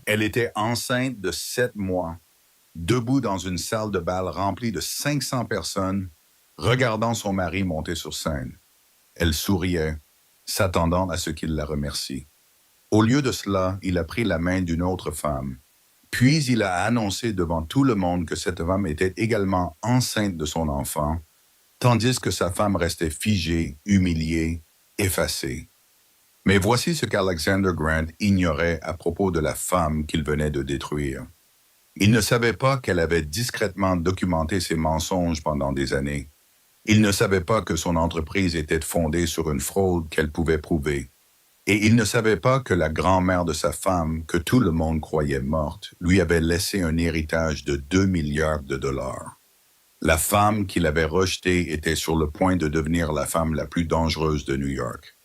Elle était enceinte de 7 mois, debout dans une salle de bal remplie de 500 personnes, regardant son mari monter sur scène. Elle souriait, s'attendant à ce qu'il la remercie. Au lieu de cela, il a pris la main d'une autre femme. Puis il a annoncé devant tout le monde que cette femme était également enceinte de son enfant, tandis que sa femme restait figée, humiliée, effacée. Mais voici ce qu'Alexander Grant ignorait à propos de la femme qu'il venait de détruire. Il ne savait pas qu'elle avait discrètement documenté ses mensonges pendant des années. Il ne savait pas que son entreprise était fondée sur une fraude qu'elle pouvait prouver. Et il ne savait pas que la grand-mère de sa femme, que tout le monde croyait morte, lui avait laissé un héritage de 2 milliards de dollars. La femme qu'il avait rejetée était sur le point de devenir la femme la plus dangereuse de New York.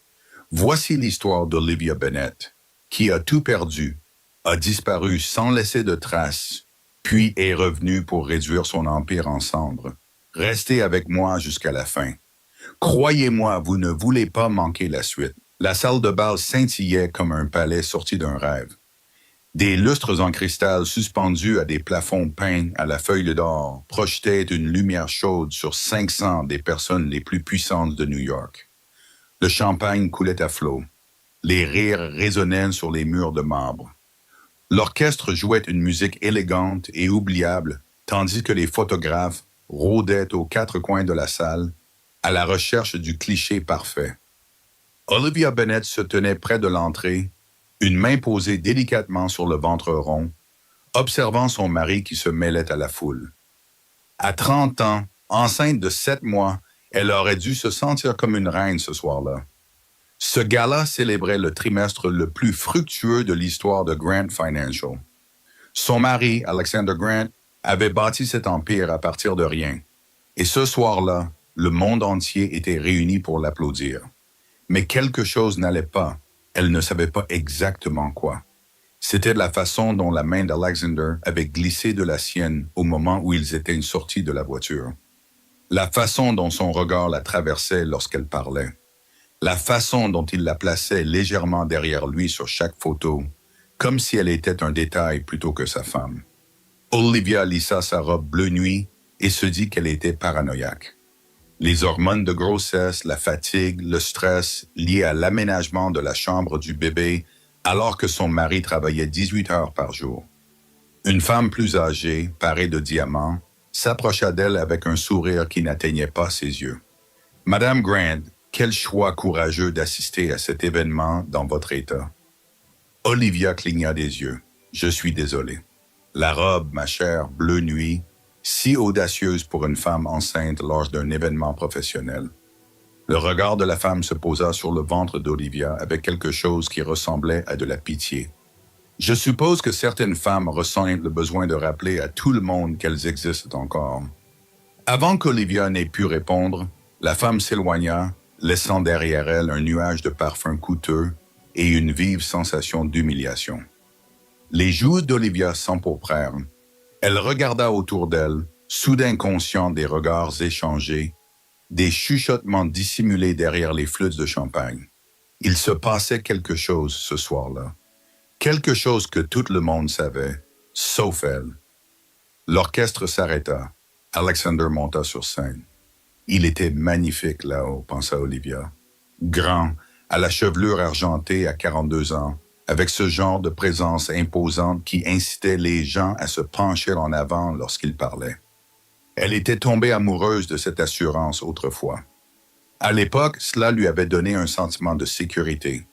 Voici l'histoire d'Olivia Bennett, qui a tout perdu, a disparu sans laisser de traces, puis est revenue pour réduire son empire en cendres. Restez avec moi jusqu'à la fin. Croyez-moi, vous ne voulez pas manquer la suite. La salle de bal scintillait comme un palais sorti d'un rêve. Des lustres en cristal suspendus à des plafonds peints à la feuille d'or projetaient une lumière chaude sur 500 des personnes les plus puissantes de New York. Le champagne coulait à flot. Les rires résonnaient sur les murs de marbre. L'orchestre jouait une musique élégante et oubliable, tandis que les photographes rôdaient aux quatre coins de la salle, à la recherche du cliché parfait. Olivia Bennett se tenait près de l'entrée, une main posée délicatement sur le ventre rond, observant son mari qui se mêlait à la foule. À 30 ans, enceinte de 7 mois, elle aurait dû se sentir comme une reine ce soir-là. Ce gala célébrait le trimestre le plus fructueux de l'histoire de Grant Financial. Son mari, Alexander Grant, avait bâti cet empire à partir de rien. Et ce soir-là, le monde entier était réuni pour l'applaudir. Mais quelque chose n'allait pas. Elle ne savait pas exactement quoi. C'était la façon dont la main d'Alexander avait glissé de la sienne au moment où ils étaient sortis de la voiture. La façon dont son regard la traversait lorsqu'elle parlait. La façon dont il la plaçait légèrement derrière lui sur chaque photo, comme si elle était un détail plutôt que sa femme. Olivia lissa sa robe bleu nuit et se dit qu'elle était paranoïaque. Les hormones de grossesse, la fatigue, le stress liés à l'aménagement de la chambre du bébé alors que son mari travaillait 18 heures par jour. Une femme plus âgée, parée de diamants, s'approcha d'elle avec un sourire qui n'atteignait pas ses yeux. « Madame Grant, quel choix courageux d'assister à cet événement dans votre état. » Olivia cligna des yeux. « Je suis désolé. La robe, ma chère, bleu nuit, si audacieuse pour une femme enceinte lors d'un événement professionnel. » Le regard de la femme se posa sur le ventre d'Olivia avec quelque chose qui ressemblait à de la pitié. Je suppose que certaines femmes ressentent le besoin de rappeler à tout le monde qu'elles existent encore. Avant qu'Olivia n'ait pu répondre, la femme s'éloigna, laissant derrière elle un nuage de parfums coûteux et une vive sensation d'humiliation. Les joues d'Olivia s'empourprèrent. Elle regarda autour d'elle, soudain consciente des regards échangés, des chuchotements dissimulés derrière les flûtes de champagne. Il se passait quelque chose ce soir-là. Quelque chose que tout le monde savait, sauf elle. L'orchestre s'arrêta. Alexander monta sur scène. Il était magnifique là-haut, pensa Olivia. Grand, à la chevelure argentée à 42 ans, avec ce genre de présence imposante qui incitait les gens à se pencher en avant lorsqu'il parlait. Elle était tombée amoureuse de cette assurance autrefois. À l'époque, cela lui avait donné un sentiment de sécurité.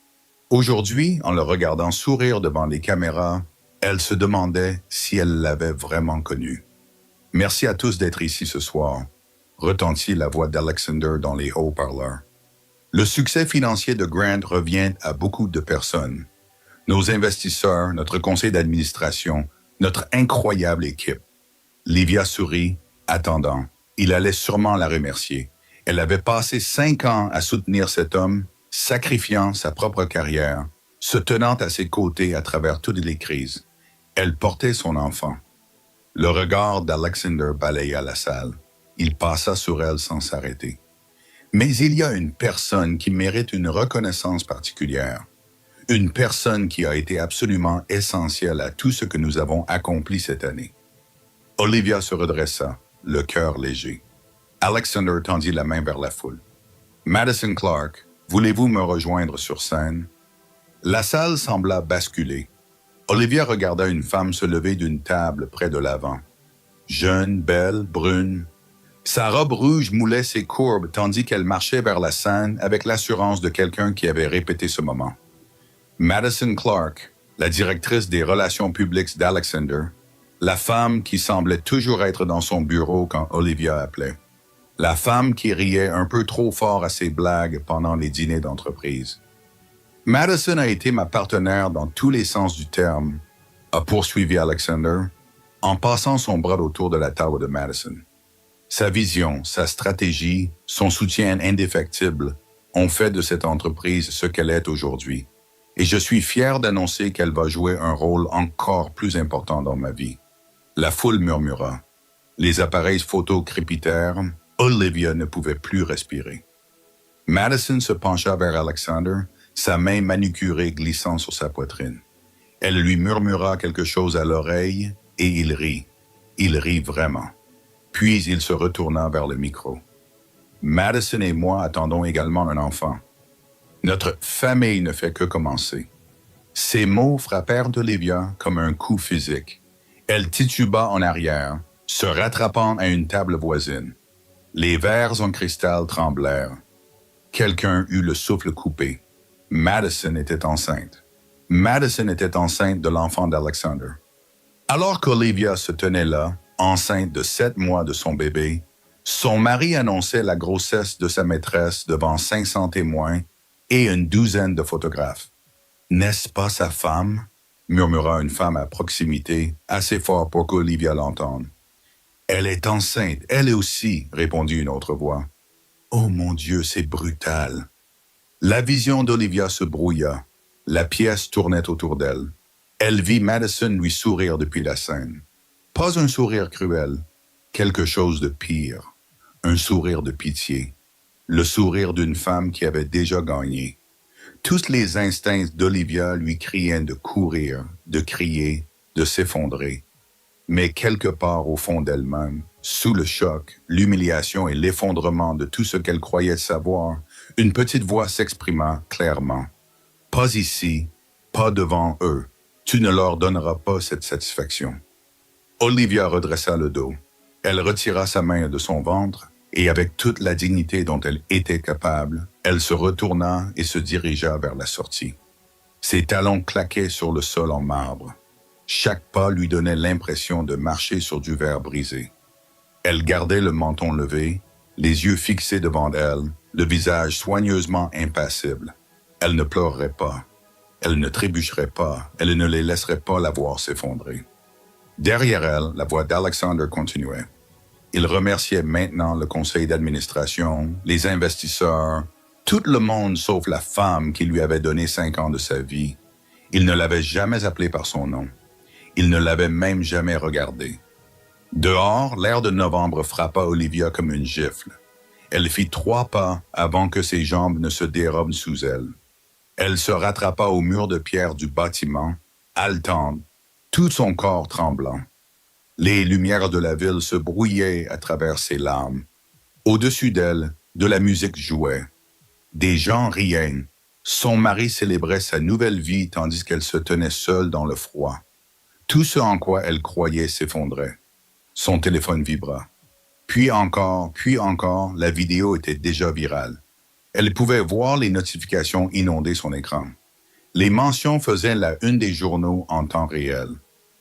Aujourd'hui, en le regardant sourire devant les caméras, elle se demandait si elle l'avait vraiment connu. « Merci à tous d'être ici ce soir », retentit la voix d'Alexander dans les haut-parleurs. Le succès financier de Grant revient à beaucoup de personnes. Nos investisseurs, notre conseil d'administration, notre incroyable équipe. Livia sourit, attendant. Il allait sûrement la remercier. Elle avait passé 5 ans à soutenir cet homme, sacrifiant sa propre carrière, se tenant à ses côtés à travers toutes les crises. Elle portait son enfant. Le regard d'Alexander balaya la salle. Il passa sur elle sans s'arrêter. Mais il y a une personne qui mérite une reconnaissance particulière. Une personne qui a été absolument essentielle à tout ce que nous avons accompli cette année. Olivia se redressa, le cœur léger. Alexander tendit la main vers la foule. Madison Clark, voulez-vous me rejoindre sur scène? La salle sembla basculer. Olivia regarda une femme se lever d'une table près de l'avant. Jeune, belle, brune. Sa robe rouge moulait ses courbes tandis qu'elle marchait vers la scène avec l'assurance de quelqu'un qui avait répété ce moment. Madison Clark, la directrice des relations publiques d'Alexander, la femme qui semblait toujours être dans son bureau quand Olivia appelait. La femme qui riait un peu trop fort à ses blagues pendant les dîners d'entreprise. Madison a été ma partenaire dans tous les sens du terme, a poursuivi Alexander, en passant son bras autour de la table de Madison. Sa vision, sa stratégie, son soutien indéfectible ont fait de cette entreprise ce qu'elle est aujourd'hui. Et je suis fier d'annoncer qu'elle va jouer un rôle encore plus important dans ma vie. La foule murmura. Les appareils photo crépitèrent. Olivia ne pouvait plus respirer. Madison se pencha vers Alexander, sa main manucurée glissant sur sa poitrine. Elle lui murmura quelque chose à l'oreille et il rit. Il rit vraiment. Puis il se retourna vers le micro. Madison et moi attendons également un enfant. Notre famille ne fait que commencer. Ces mots frappèrent Olivia comme un coup physique. Elle tituba en arrière, se rattrapant à une table voisine. Les verres en cristal tremblèrent. Quelqu'un eut le souffle coupé. Madison était enceinte. Madison était enceinte de l'enfant d'Alexander. Alors qu'Olivia se tenait là, enceinte de 7 mois de son bébé, son mari annonçait la grossesse de sa maîtresse devant 500 témoins et une douzaine de photographes. « N'est-ce pas sa femme? » murmura une femme à proximité, assez fort pour qu'Olivia l'entende. « Elle est enceinte, elle aussi, » répondit une autre voix. « Oh mon Dieu, c'est brutal. » La vision d'Olivia se brouilla. La pièce tournait autour d'elle. Elle vit Madison lui sourire depuis la scène. Pas un sourire cruel, quelque chose de pire. Un sourire de pitié. Le sourire d'une femme qui avait déjà gagné. Tous les instincts d'Olivia lui criaient de courir, de crier, de s'effondrer. Mais quelque part au fond d'elle-même, sous le choc, l'humiliation et l'effondrement de tout ce qu'elle croyait savoir, une petite voix s'exprima clairement. « Pas ici, pas devant eux. Tu ne leur donneras pas cette satisfaction. » Olivia redressa le dos. Elle retira sa main de son ventre et avec toute la dignité dont elle était capable, elle se retourna et se dirigea vers la sortie. Ses talons claquaient sur le sol en marbre. Chaque pas lui donnait l'impression de marcher sur du verre brisé. Elle gardait le menton levé, les yeux fixés devant elle, le visage soigneusement impassible. Elle ne pleurerait pas. Elle ne trébucherait pas. Elle ne les laisserait pas la voir s'effondrer. Derrière elle, la voix d'Alexander continuait. Il remerciait maintenant le conseil d'administration, les investisseurs, tout le monde sauf la femme qui lui avait donné 5 ans de sa vie. Il ne l'avait jamais appelée par son nom. Il ne l'avait même jamais regardée. Dehors, l'air de novembre frappa Olivia comme une gifle. Elle fit 3 pas avant que ses jambes ne se dérobent sous elle. Elle se rattrapa au mur de pierre du bâtiment, haletante, tout son corps tremblant. Les lumières de la ville se brouillaient à travers ses larmes. Au-dessus d'elle, de la musique jouait. Des gens riaient. Son mari célébrait sa nouvelle vie tandis qu'elle se tenait seule dans le froid. Tout ce en quoi elle croyait s'effondrait. Son téléphone vibra. Puis encore, la vidéo était déjà virale. Elle pouvait voir les notifications inonder son écran. Les mentions faisaient la une des journaux en temps réel.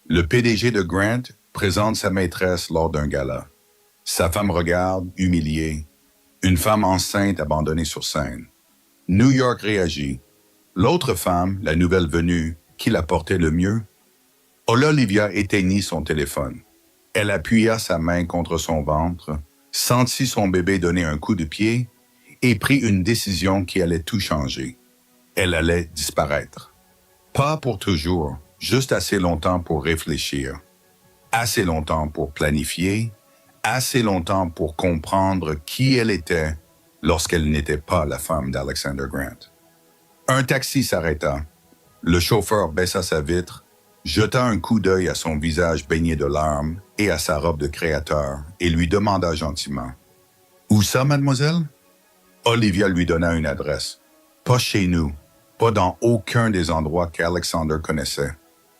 Le PDG de Grant présente sa maîtresse lors d'un gala. Sa femme regarde, humiliée. Une femme enceinte abandonnée sur scène. New York réagit. L'autre femme, la nouvelle venue, qui la portait le mieux? Olivia éteignit son téléphone. Elle appuya sa main contre son ventre, sentit son bébé donner un coup de pied et prit une décision qui allait tout changer. Elle allait disparaître. Pas pour toujours, juste assez longtemps pour réfléchir. Assez longtemps pour planifier, assez longtemps pour comprendre qui elle était lorsqu'elle n'était pas la femme d'Alexander Grant. Un taxi s'arrêta. Le chauffeur baissa sa vitre, jeta un coup d'œil à son visage baigné de larmes et à sa robe de créateur et lui demanda gentiment « Où ça, mademoiselle ?» Olivia lui donna une adresse. Pas chez nous, pas dans aucun des endroits qu'Alexander connaissait.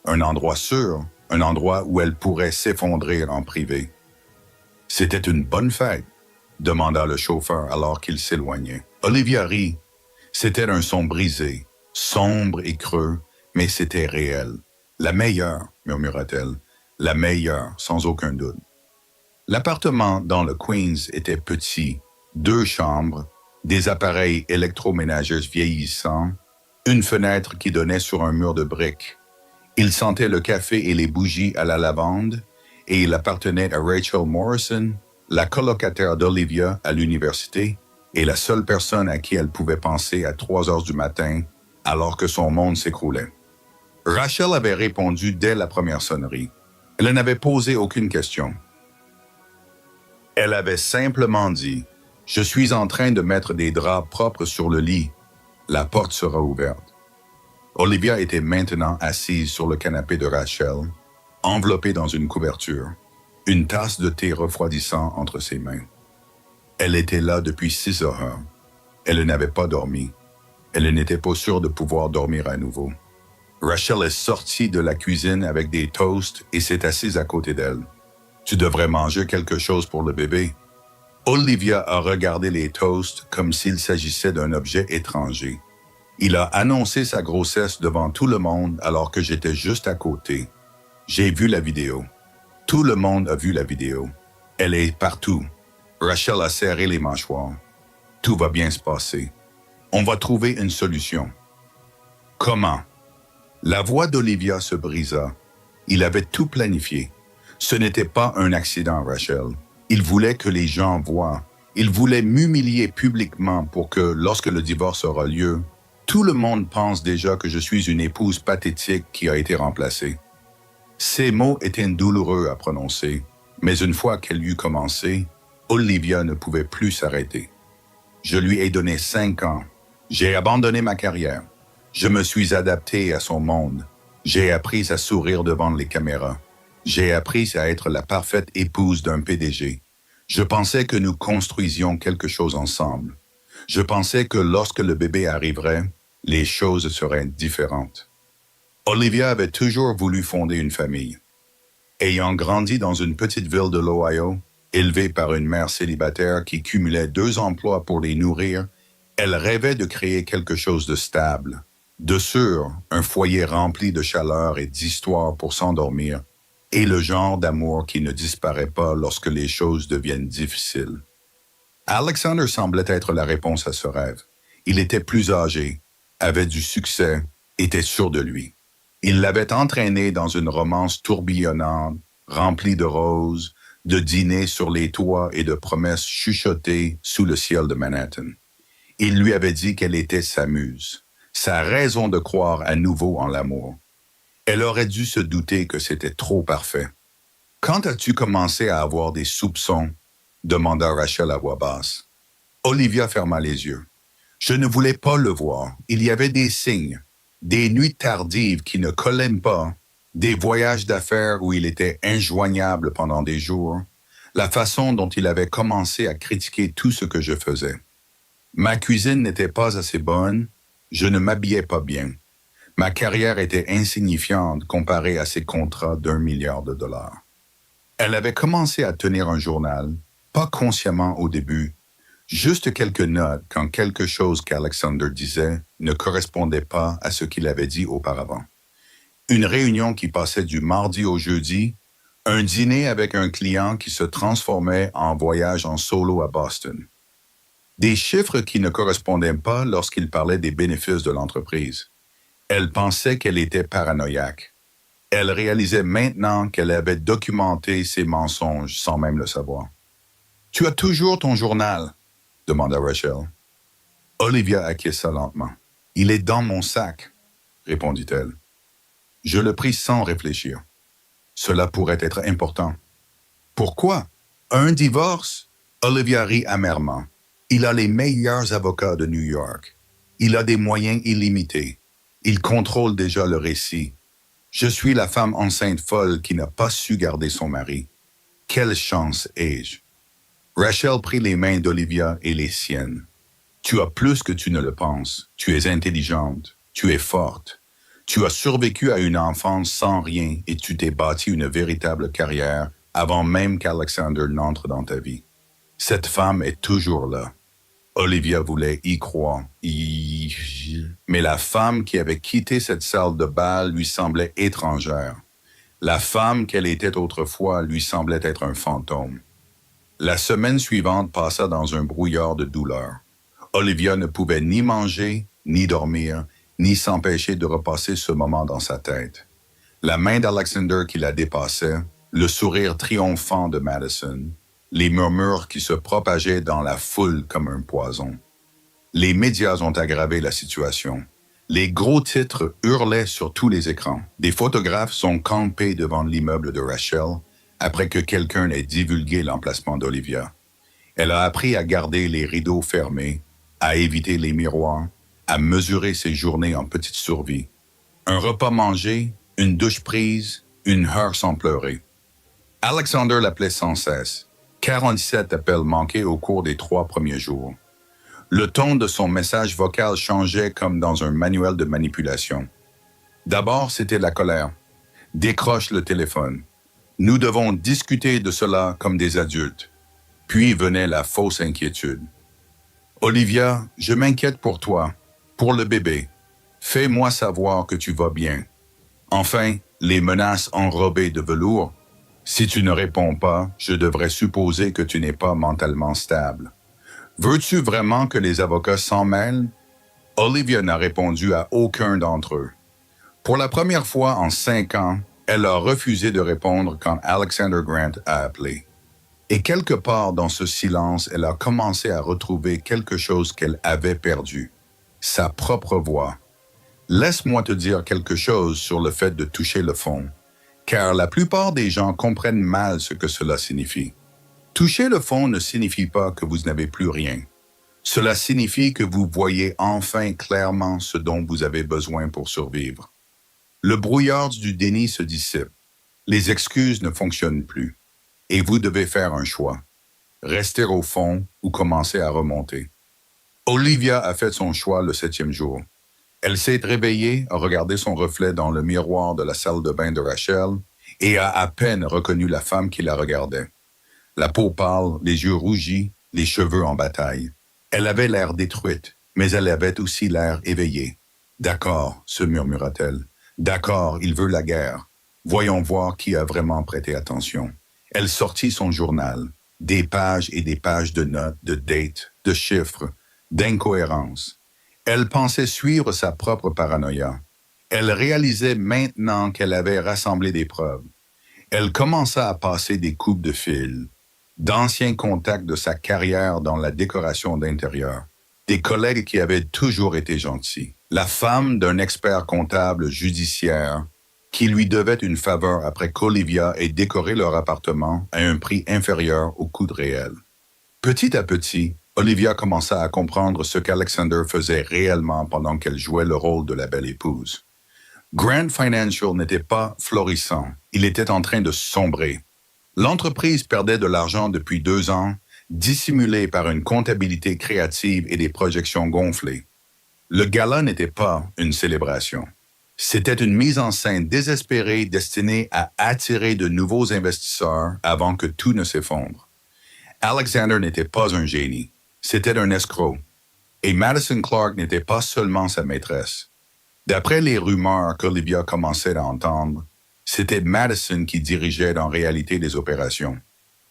Un endroit sûr, un endroit où elle pourrait s'effondrer en privé. « C'était une bonne fête ?» demanda le chauffeur alors qu'il s'éloignait. Olivia rit. C'était un son brisé, sombre et creux, mais c'était réel. La meilleure, murmura-t-elle, la meilleure, sans aucun doute. L'appartement dans le Queens était petit, 2 chambres, des appareils électroménagers vieillissants, une fenêtre qui donnait sur un mur de briques. Il sentait le café et les bougies à la lavande, et il appartenait à Rachel Morrison, la colocataire d'Olivia à l'université, et la seule personne à qui elle pouvait penser à 3 heures du matin, alors que son monde s'écroulait. Rachel avait répondu dès la première sonnerie. Elle n'avait posé aucune question. Elle avait simplement dit « Je suis en train de mettre des draps propres sur le lit. La porte sera ouverte. » Olivia était maintenant assise sur le canapé de Rachel, enveloppée dans une couverture, une tasse de thé refroidissant entre ses mains. Elle était là depuis 6 heures. Elle n'avait pas dormi. Elle n'était pas sûre de pouvoir dormir à nouveau. Rachel est sortie de la cuisine avec des toasts et s'est assise à côté d'elle. « Tu devrais manger quelque chose pour le bébé. » Olivia a regardé les toasts comme s'il s'agissait d'un objet étranger. Il a annoncé sa grossesse devant tout le monde alors que j'étais juste à côté. J'ai vu la vidéo. Tout le monde a vu la vidéo. Elle est partout. Rachel a serré les mâchoires. Tout va bien se passer. On va trouver une solution. Comment? La voix d'Olivia se brisa. Il avait tout planifié. Ce n'était pas un accident, Rachel. Il voulait que les gens voient. Il voulait m'humilier publiquement pour que, lorsque le divorce aura lieu, tout le monde pense déjà que je suis une épouse pathétique qui a été remplacée. Ces mots étaient douloureux à prononcer, mais une fois qu'elle eut commencé, Olivia ne pouvait plus s'arrêter. Je lui ai donné 5 ans. J'ai abandonné ma carrière. Je me suis adapté à son monde. J'ai appris à sourire devant les caméras. J'ai appris à être la parfaite épouse d'un PDG. Je pensais que nous construisions quelque chose ensemble. Je pensais que lorsque le bébé arriverait, les choses seraient différentes. Olivia avait toujours voulu fonder une famille. Ayant grandi dans une petite ville de l'Ohio, élevée par une mère célibataire qui cumulait 2 emplois pour les nourrir, elle rêvait de créer quelque chose de stable, de sûr, un foyer rempli de chaleur et d'histoire pour s'endormir, et le genre d'amour qui ne disparaît pas lorsque les choses deviennent difficiles. Alexander semblait être la réponse à ce rêve. Il était plus âgé, avait du succès, était sûr de lui. Il l'avait entraîné dans une romance tourbillonnante, remplie de roses, de dîners sur les toits et de promesses chuchotées sous le ciel de Manhattan. Il lui avait dit qu'elle était sa muse, sa raison de croire à nouveau en l'amour. Elle aurait dû se douter que c'était trop parfait. « Quand as-tu commencé à avoir des soupçons ?» demanda Rachel à voix basse. Olivia ferma les yeux. « Je ne voulais pas le voir. Il y avait des signes, des nuits tardives qui ne collaient pas, des voyages d'affaires où il était injoignable pendant des jours, la façon dont il avait commencé à critiquer tout ce que je faisais. Ma cuisine n'était pas assez bonne, je ne m'habillais pas bien. Ma carrière était insignifiante comparée à ses contrats d'1 milliard de dollars. Elle avait commencé à tenir un journal, pas consciemment au début, juste quelques notes quand quelque chose qu'Alexander disait ne correspondait pas à ce qu'il avait dit auparavant. Une réunion qui passait du mardi au jeudi, un dîner avec un client qui se transformait en voyage en solo à Boston. Des chiffres qui ne correspondaient pas lorsqu'il parlait des bénéfices de l'entreprise. Elle pensait qu'elle était paranoïaque. Elle réalisait maintenant qu'elle avait documenté ses mensonges sans même le savoir. « Tu as toujours ton journal ?» demanda Rachel. Olivia acquiesça lentement. « Il est dans mon sac » répondit-elle. Je le pris sans réfléchir. Cela pourrait être important. « Pourquoi? Un divorce? » Olivia rit amèrement. « Il a les meilleurs avocats de New York. Il a des moyens illimités. Il contrôle déjà le récit. Je suis la femme enceinte folle qui n'a pas su garder son mari. Quelle chance ai-je? Rachel prit les mains d'Olivia et les siennes. Tu as plus que tu ne le penses. Tu es intelligente. Tu es forte. Tu as survécu à une enfance sans rien et tu t'es bâti une véritable carrière avant même qu'Alexander n'entre dans ta vie. Cette femme est toujours là. Olivia voulait y croire. Mais la femme qui avait quitté cette salle de bal lui semblait étrangère. La femme qu'elle était autrefois lui semblait être un fantôme. La semaine suivante passa dans un brouillard de douleur. Olivia ne pouvait ni manger, ni dormir, ni s'empêcher de repasser ce moment dans sa tête. La main d'Alexander qui la dépassait, le sourire triomphant de Madison, les murmures qui se propageaient dans la foule comme un poison. Les médias ont aggravé la situation. Les gros titres hurlaient sur tous les écrans. Des photographes sont campés devant l'immeuble de Rachel après que quelqu'un ait divulgué l'emplacement d'Olivia. Elle a appris à garder les rideaux fermés, à éviter les miroirs, à mesurer ses journées en petite survie. Un repas mangé, une douche prise, une heure sans pleurer. Alexander l'appelait sans cesse. 47 appels manqués au cours des 3 premiers jours. Le ton de son message vocal changeait comme dans un manuel de manipulation. D'abord, c'était la colère. Décroche le téléphone. Nous devons discuter de cela comme des adultes. Puis venait la fausse inquiétude. Olivia, je m'inquiète pour toi, pour le bébé. Fais-moi savoir que tu vas bien. Enfin, les menaces enrobées de velours. Si tu ne réponds pas, je devrais supposer que tu n'es pas mentalement stable. Veux-tu vraiment que les avocats s'en mêlent? Olivia n'a répondu à aucun d'entre eux. Pour la première fois en 5 ans, elle a refusé de répondre quand Alexander Grant a appelé. Et quelque part dans ce silence, elle a commencé à retrouver quelque chose qu'elle avait perdu. Sa propre voix. Laisse-moi te dire quelque chose sur le fait de toucher le fond, car la plupart des gens comprennent mal ce que cela signifie. Toucher le fond ne signifie pas que vous n'avez plus rien. Cela signifie que vous voyez enfin clairement ce dont vous avez besoin pour survivre. Le brouillard du déni se dissipe. Les excuses ne fonctionnent plus. Et vous devez faire un choix. Rester au fond ou commencer à remonter. Olivia a fait son choix le 7e jour. Elle s'est réveillée, a regardé son reflet dans le miroir de la salle de bain de Rachel et a à peine reconnu la femme qui la regardait. La peau pâle, les yeux rougis, les cheveux en bataille. Elle avait l'air détruite, mais elle avait aussi l'air éveillée. « D'accord, se murmura-t-elle. D'accord, il veut la guerre. Voyons voir qui a vraiment prêté attention. » Elle sortit son journal, des pages et des pages de notes, de dates, de chiffres, d'incohérences. Elle pensait suivre sa propre paranoïa. Elle réalisait maintenant qu'elle avait rassemblé des preuves. Elle commença à passer des coupes de fil, d'anciens contacts de sa carrière dans la décoration d'intérieur, des collègues qui avaient toujours été gentils, la femme d'un expert comptable judiciaire qui lui devait une faveur après qu'Olivia ait décoré leur appartement à un prix inférieur au coût réel. Petit à petit, Olivia commença à comprendre ce qu'Alexander faisait réellement pendant qu'elle jouait le rôle de la belle épouse. Grant Financial n'était pas florissant, il était en train de sombrer. L'entreprise perdait de l'argent depuis 2 ans, dissimulé par une comptabilité créative et des projections gonflées. Le gala n'était pas une célébration. C'était une mise en scène désespérée destinée à attirer de nouveaux investisseurs avant que tout ne s'effondre. Alexander n'était pas un génie, c'était un escroc. Et Madison Clark n'était pas seulement sa maîtresse. D'après les rumeurs qu'Olivia commençait à entendre, c'était Madison qui dirigeait en réalité les opérations.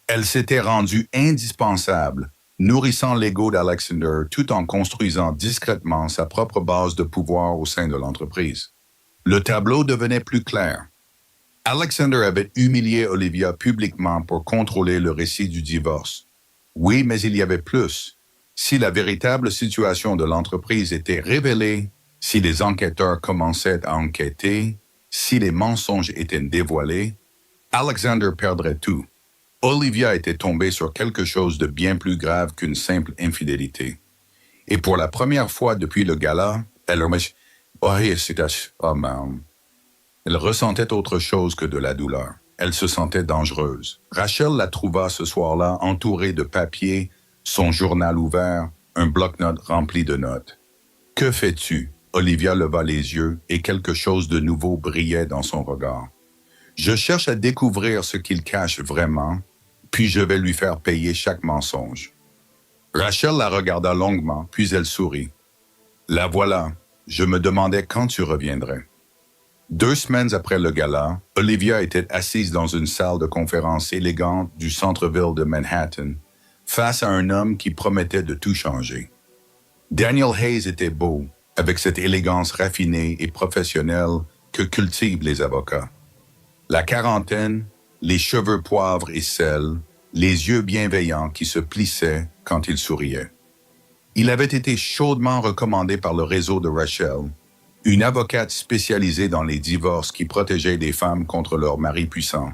Elle s'était rendue indispensable, nourrissant l'ego d'Alexander tout en construisant discrètement sa propre base de pouvoir au sein de l'entreprise. Le tableau devenait plus clair. Alexander avait humilié Olivia publiquement pour contrôler le récit du divorce. Oui, mais il y avait plus. Si la véritable situation de l'entreprise était révélée, si les enquêteurs commençaient à enquêter, si les mensonges étaient dévoilés, Alexander perdrait tout. Olivia était tombée sur quelque chose de bien plus grave qu'une simple infidélité. Et pour la première fois depuis le gala, elle Oui, oh, man. Elle ressentait autre chose que de la douleur. Elle se sentait dangereuse. Rachel la trouva ce soir-là entourée de papiers, son journal ouvert, un bloc-notes rempli de notes. « Que fais-tu » Olivia leva les yeux et quelque chose de nouveau brillait dans son regard. « Je cherche à découvrir ce qu'il cache vraiment, puis je vais lui faire payer chaque mensonge. » Rachel la regarda longuement, puis elle sourit. « La voilà. Je me demandais quand tu reviendrais. » 2 semaines après le gala, Olivia était assise dans une salle de conférence élégante du centre-ville de Manhattan, face à un homme qui promettait de tout changer. Daniel Hayes était beau, avec cette élégance raffinée et professionnelle que cultivent les avocats. La quarantaine, les cheveux poivre et sel, les yeux bienveillants qui se plissaient quand il souriait. Il avait été chaudement recommandé par le réseau de Rachel, une avocate spécialisée dans les divorces qui protégeait les femmes contre leur mari puissant.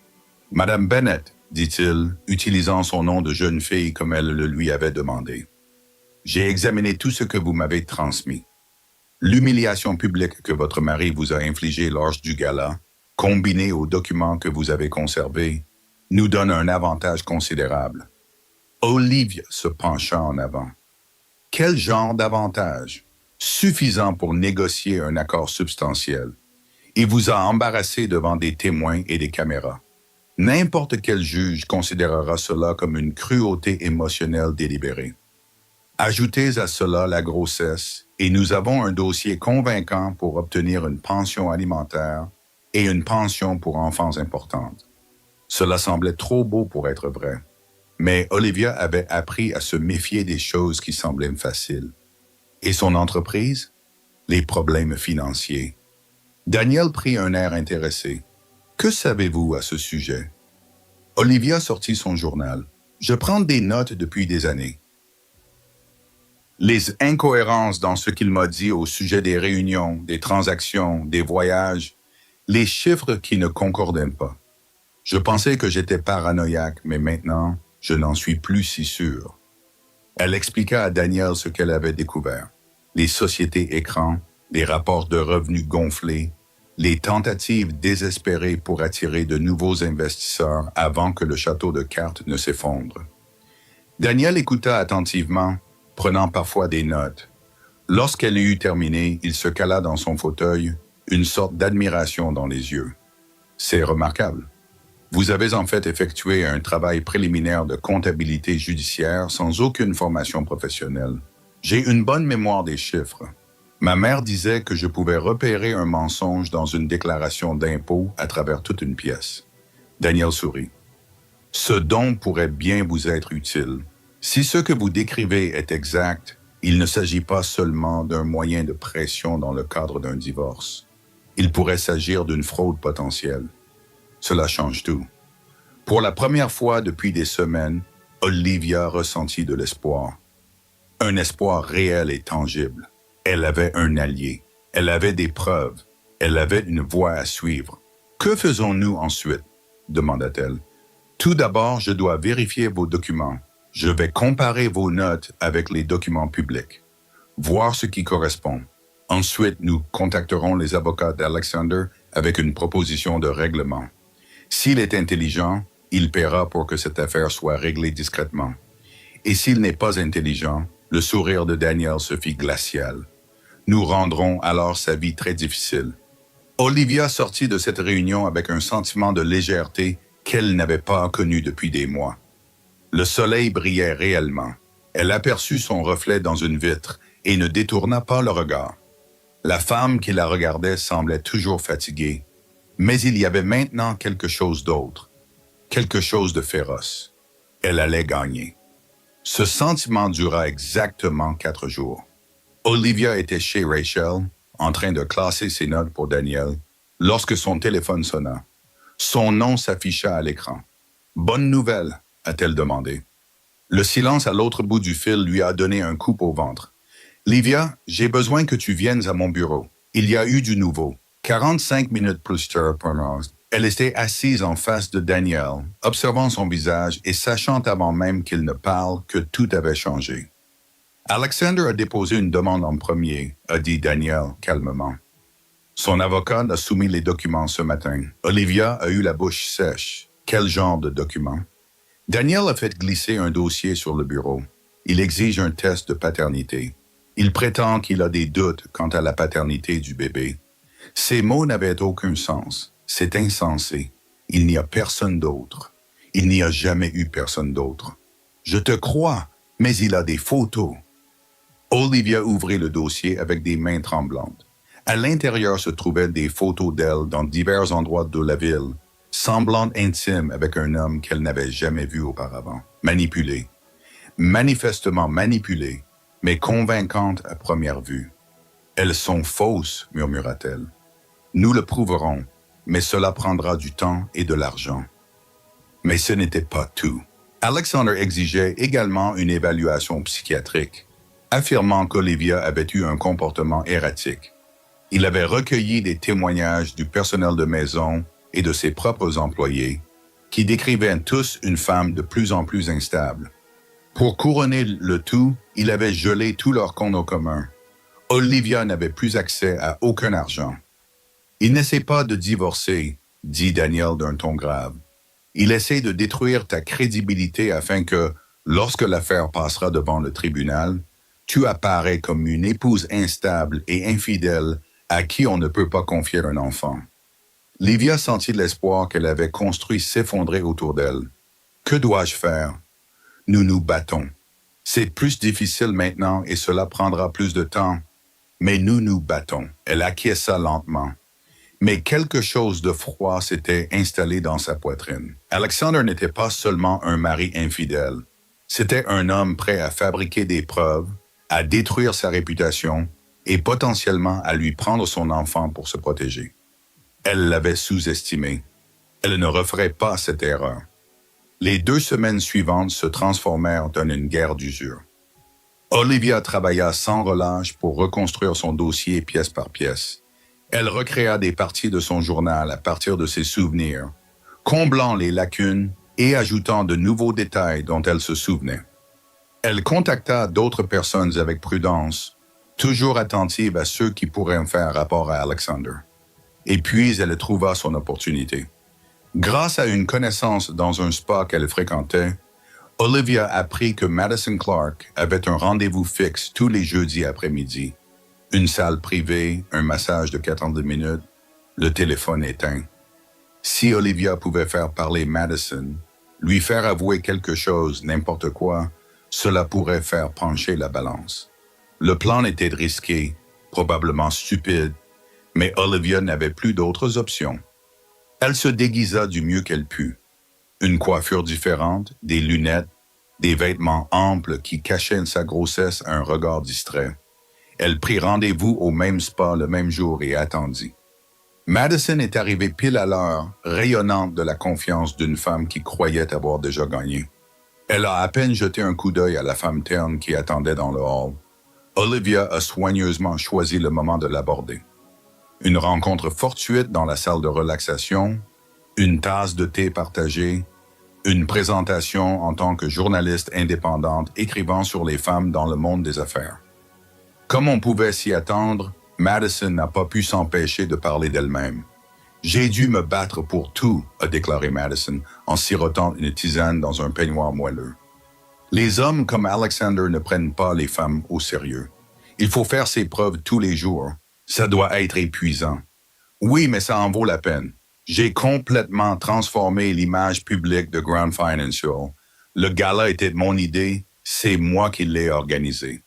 « Madame Bennett, dit-il, utilisant son nom de jeune fille comme elle le lui avait demandé. J'ai examiné tout ce que vous m'avez transmis. L'humiliation publique que votre mari vous a infligée lors du gala, combinée aux documents que vous avez conservés, nous donne un avantage considérable. » Olivia se pencha en avant. Quel genre d'avantage? Suffisant pour négocier un accord substantiel. Il vous a embarrassé devant des témoins et des caméras. N'importe quel juge considérera cela comme une cruauté émotionnelle délibérée. Ajoutez à cela la grossesse, et nous avons un dossier convaincant pour obtenir une pension alimentaire et une pension pour enfants importante. Cela semblait trop beau pour être vrai. Mais Olivia avait appris à se méfier des choses qui semblaient faciles. Et son entreprise? Les problèmes financiers. Daniel prit un air intéressé. « Que savez-vous à ce sujet? » Olivia sortit son journal. « Je prends des notes depuis des années. Les incohérences dans ce qu'il m'a dit au sujet des réunions, des transactions, des voyages, les chiffres qui ne concordaient pas. Je pensais que j'étais paranoïaque, mais maintenant, je n'en suis plus si sûr. » Elle expliqua à Daniel ce qu'elle avait découvert. Les sociétés écrans, les rapports de revenus gonflés, les tentatives désespérées pour attirer de nouveaux investisseurs avant que le château de cartes ne s'effondre. Daniel écouta attentivement, prenant parfois des notes. Lorsqu'elle eut terminé, il se cala dans son fauteuil, une sorte d'admiration dans les yeux. « C'est remarquable. Vous avez en fait effectué un travail préliminaire de comptabilité judiciaire sans aucune formation professionnelle. J'ai une bonne mémoire des chiffres. Ma mère disait que je pouvais repérer un mensonge dans une déclaration d'impôt à travers toute une pièce. » Daniel sourit. « Ce don pourrait bien vous être utile. Si ce que vous décrivez est exact, il ne s'agit pas seulement d'un moyen de pression dans le cadre d'un divorce. Il pourrait s'agir d'une fraude potentielle. Cela change tout. » Pour la première fois depuis des semaines, Olivia ressentit de l'espoir. Un espoir réel et tangible. Elle avait un allié. Elle avait des preuves. Elle avait une voie à suivre. « Que faisons-nous ensuite ?» demanda-t-elle. « Tout d'abord, je dois vérifier vos documents. Je vais comparer vos notes avec les documents publics. Voir ce qui correspond. Ensuite, nous contacterons les avocats d'Alexander avec une proposition de règlement. S'il est intelligent, il paiera pour que cette affaire soit réglée discrètement. Et s'il n'est pas intelligent, le sourire de Daniel se fit glacial. Nous rendrons alors sa vie très difficile. » Olivia sortit de cette réunion avec un sentiment de légèreté qu'elle n'avait pas connu depuis des mois. Le soleil brillait réellement. Elle aperçut son reflet dans une vitre et ne détourna pas le regard. La femme qui la regardait semblait toujours fatiguée, mais il y avait maintenant quelque chose d'autre, quelque chose de féroce. Elle allait gagner. Ce sentiment dura exactement 4 jours. Olivia était chez Rachel, en train de classer ses notes pour Daniel, lorsque son téléphone sonna. Son nom s'afficha à l'écran. « Bonne nouvelle » a-t-elle demandé. Le silence à l'autre bout du fil lui a donné un coup au ventre. « Livia, j'ai besoin que tu viennes à mon bureau. Il y a eu du nouveau. » 45 minutes plus tard, elle était assise en face de Daniel, observant son visage et sachant avant même qu'il ne parle que tout avait changé. Alexander a déposé une demande en premier, a dit Daniel calmement. Son avocat a soumis les documents ce matin. Olivia a eu la bouche sèche. Quel genre de documents? Daniel a fait glisser un dossier sur le bureau. Il exige un test de paternité. Il prétend qu'il a des doutes quant à la paternité du bébé. Ces mots n'avaient aucun sens. C'est insensé. Il n'y a personne d'autre. Il n'y a jamais eu personne d'autre. Je te crois, mais il a des photos. Olivia ouvrit le dossier avec des mains tremblantes. À l'intérieur se trouvaient des photos d'elle dans divers endroits de la ville, semblant intime avec un homme qu'elle n'avait jamais vu auparavant. Manipulée. Manifestement manipulée, mais convaincante à première vue. Elles sont fausses, murmura-t-elle. Nous le prouverons, mais cela prendra du temps et de l'argent. Mais ce n'était pas tout. Alexander exigeait également une évaluation psychiatrique, affirmant qu'Olivia avait eu un comportement erratique. Il avait recueilli des témoignages du personnel de maison et de ses propres employés, qui décrivaient tous une femme de plus en plus instable. Pour couronner le tout, il avait gelé tous leurs comptes communs. Olivia n'avait plus accès à aucun argent. Il n'essaie pas de divorcer, dit Daniel d'un ton grave. Il essaie de détruire ta crédibilité afin que, lorsque l'affaire passera devant le tribunal, tu apparais comme une épouse instable et infidèle à qui on ne peut pas confier un enfant. Livia sentit l'espoir qu'elle avait construit s'effondrer autour d'elle. Que dois-je faire? Nous nous battons. C'est plus difficile maintenant et cela prendra plus de temps. Mais nous nous battons. Elle acquiesça lentement. Mais quelque chose de froid s'était installé dans sa poitrine. Alexander n'était pas seulement un mari infidèle. C'était un homme prêt à fabriquer des preuves, à détruire sa réputation et potentiellement à lui prendre son enfant pour se protéger. Elle l'avait sous-estimé. Elle ne referait pas cette erreur. Les 2 semaines suivantes se transformèrent en une guerre d'usure. Olivia travailla sans relâche pour reconstruire son dossier pièce par pièce. Elle recréa des parties de son journal à partir de ses souvenirs, comblant les lacunes et ajoutant de nouveaux détails dont elle se souvenait. Elle contacta d'autres personnes avec prudence, toujours attentive à ceux qui pourraient faire rapport à Alexander. Et puis elle trouva son opportunité. Grâce à une connaissance dans un spa qu'elle fréquentait, Olivia apprit que Madison Clark avait un rendez-vous fixe tous les jeudis après-midi. Une salle privée, un massage de 42 minutes, le téléphone éteint. Si Olivia pouvait faire parler Madison, lui faire avouer quelque chose, n'importe quoi, cela pourrait faire pencher la balance. Le plan était risqué, probablement stupide, mais Olivia n'avait plus d'autres options. Elle se déguisa du mieux qu'elle put. Une coiffure différente, des lunettes, des vêtements amples qui cachaient sa grossesse à un regard distrait. Elle prit rendez-vous au même spa le même jour et attendit. Madison est arrivée pile à l'heure, rayonnante de la confiance d'une femme qui croyait avoir déjà gagné. Elle a à peine jeté un coup d'œil à la femme terne qui attendait dans le hall. Olivia a soigneusement choisi le moment de l'aborder. Une rencontre fortuite dans la salle de relaxation, une tasse de thé partagée, une présentation en tant que journaliste indépendante écrivant sur les femmes dans le monde des affaires. Comme on pouvait s'y attendre, Madison n'a pas pu s'empêcher de parler d'elle-même. « J'ai dû me battre pour tout », a déclaré Madison en sirotant une tisane dans un peignoir moelleux. Les hommes comme Alexander ne prennent pas les femmes au sérieux. Il faut faire ses preuves tous les jours. Ça doit être épuisant. Oui, mais ça en vaut la peine. J'ai complètement transformé l'image publique de Grand Financial. Le gala était mon idée, c'est moi qui l'ai organisé.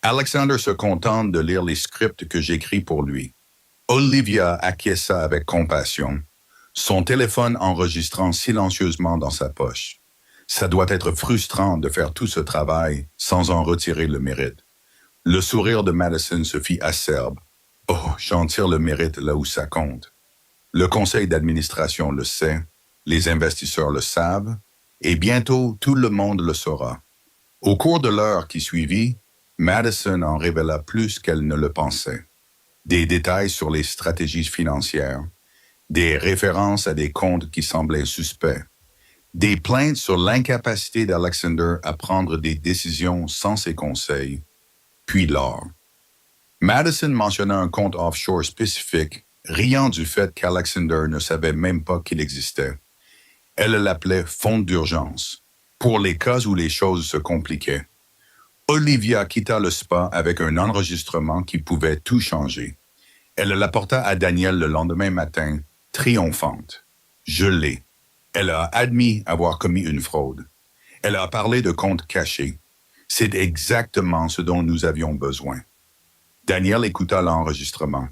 Alexander se contente de lire les scripts que j'écris pour lui. Olivia acquiesça avec compassion, son téléphone enregistrant silencieusement dans sa poche. Ça doit être frustrant de faire tout ce travail sans en retirer le mérite. Le sourire de Madison se fit acerbe. Oh, j'en tire le mérite là où ça compte. Le conseil d'administration le sait, les investisseurs le savent, et bientôt tout le monde le saura. Au cours de l'heure qui suivit, Madison en révéla plus qu'elle ne le pensait. Des détails sur les stratégies financières, des références à des comptes qui semblaient suspects, Des plaintes sur l'incapacité d'Alexander à prendre des décisions sans ses conseils, puis l'or. Madison mentionna un compte offshore spécifique, riant du fait qu'Alexander ne savait même pas qu'il existait. Elle l'appelait « fonds d'urgence », pour les cas où les choses se compliquaient. Olivia quitta le spa avec un enregistrement qui pouvait tout changer. Elle l'apporta à Daniel le lendemain matin, triomphante. Je l'ai. Elle a admis avoir commis une fraude. Elle a parlé de comptes cachés. C'est exactement ce dont nous avions besoin. Daniel écouta l'enregistrement.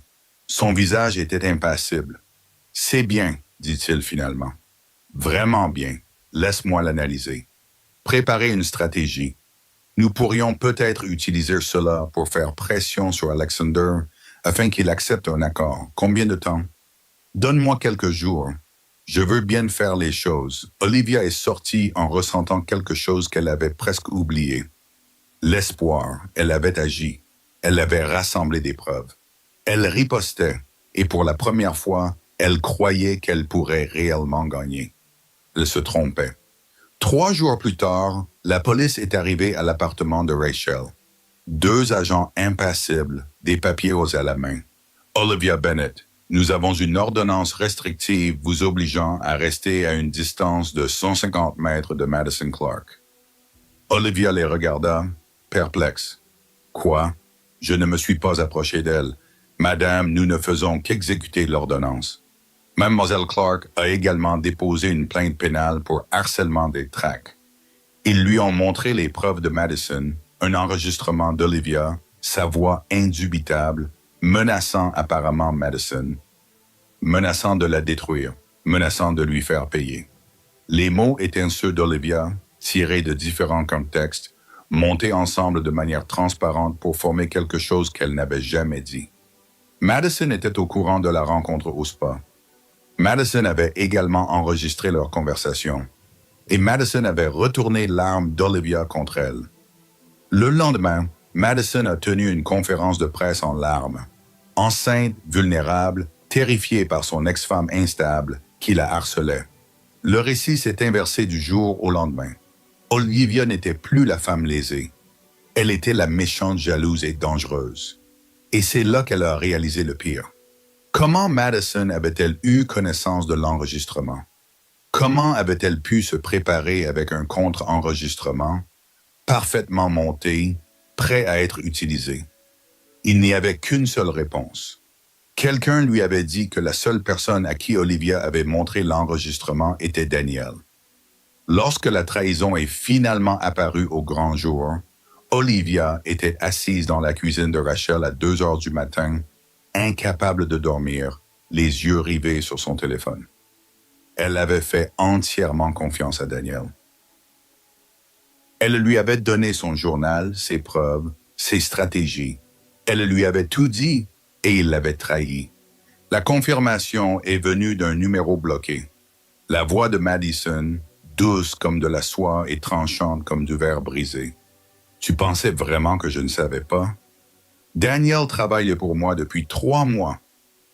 Son visage était impassible. « C'est bien, dit-il finalement. Vraiment bien. Laisse-moi l'analyser. Préparer une stratégie. Nous pourrions peut-être utiliser cela pour faire pression sur Alexander afin qu'il accepte un accord. Combien de temps? Donne-moi quelques jours. Je veux bien faire les choses. Olivia est sortie en ressentant quelque chose qu'elle avait presque oublié. L'espoir. Elle avait agi. Elle avait rassemblé des preuves. Elle ripostait, et pour la première fois, elle croyait qu'elle pourrait réellement gagner. Elle se trompait. 3 jours plus tard, la police est arrivée à l'appartement de Rachel. 2 agents impassibles, des papiers à la main. Olivia Bennett, nous avons une ordonnance restrictive vous obligeant à rester à une distance de 150 mètres de Madison Clark. Olivia les regarda, perplexe. Quoi? Je ne me suis pas approché d'elle. Madame, nous ne faisons qu'exécuter l'ordonnance. Mademoiselle Clark a également déposé une plainte pénale pour harcèlement des tracts. Ils lui ont montré les preuves de Madison, un enregistrement d'Olivia, sa voix indubitable, menaçant apparemment Madison, menaçant de la détruire, menaçant de lui faire payer. Les mots étaient ceux d'Olivia, tirés de différents contextes, montés ensemble de manière transparente pour former quelque chose qu'elle n'avait jamais dit. Madison était au courant de la rencontre au spa. Madison avait également enregistré leur conversation, et Madison avait retourné l'arme d'Olivia contre elle. Le lendemain, Madison a tenu une conférence de presse en larmes. Enceinte, vulnérable, terrifiée par son ex-femme instable qui la harcelait. Le récit s'est inversé du jour au lendemain. Olivia n'était plus la femme lésée. Elle était la méchante jalouse et dangereuse. Et c'est là qu'elle a réalisé le pire. Comment Madison avait-elle eu connaissance de l'enregistrement? Comment avait-elle pu se préparer avec un contre-enregistrement, parfaitement monté, prêt à être utilisé? Il n'y avait qu'une seule réponse. Quelqu'un lui avait dit que la seule personne à qui Olivia avait montré l'enregistrement était Daniel. Lorsque la trahison est finalement apparue au grand jour, Olivia était assise dans la cuisine de Rachel à 2 heures du matin, incapable de dormir, les yeux rivés sur son téléphone. Elle avait fait entièrement confiance à Daniel. Elle lui avait donné son journal, ses preuves, ses stratégies. Elle lui avait tout dit et il l'avait trahi. La confirmation est venue d'un numéro bloqué. La voix de Madison, douce comme de la soie et tranchante comme du verre brisé. Tu pensais vraiment que je ne savais pas? Daniel travaillait pour moi depuis 3 mois.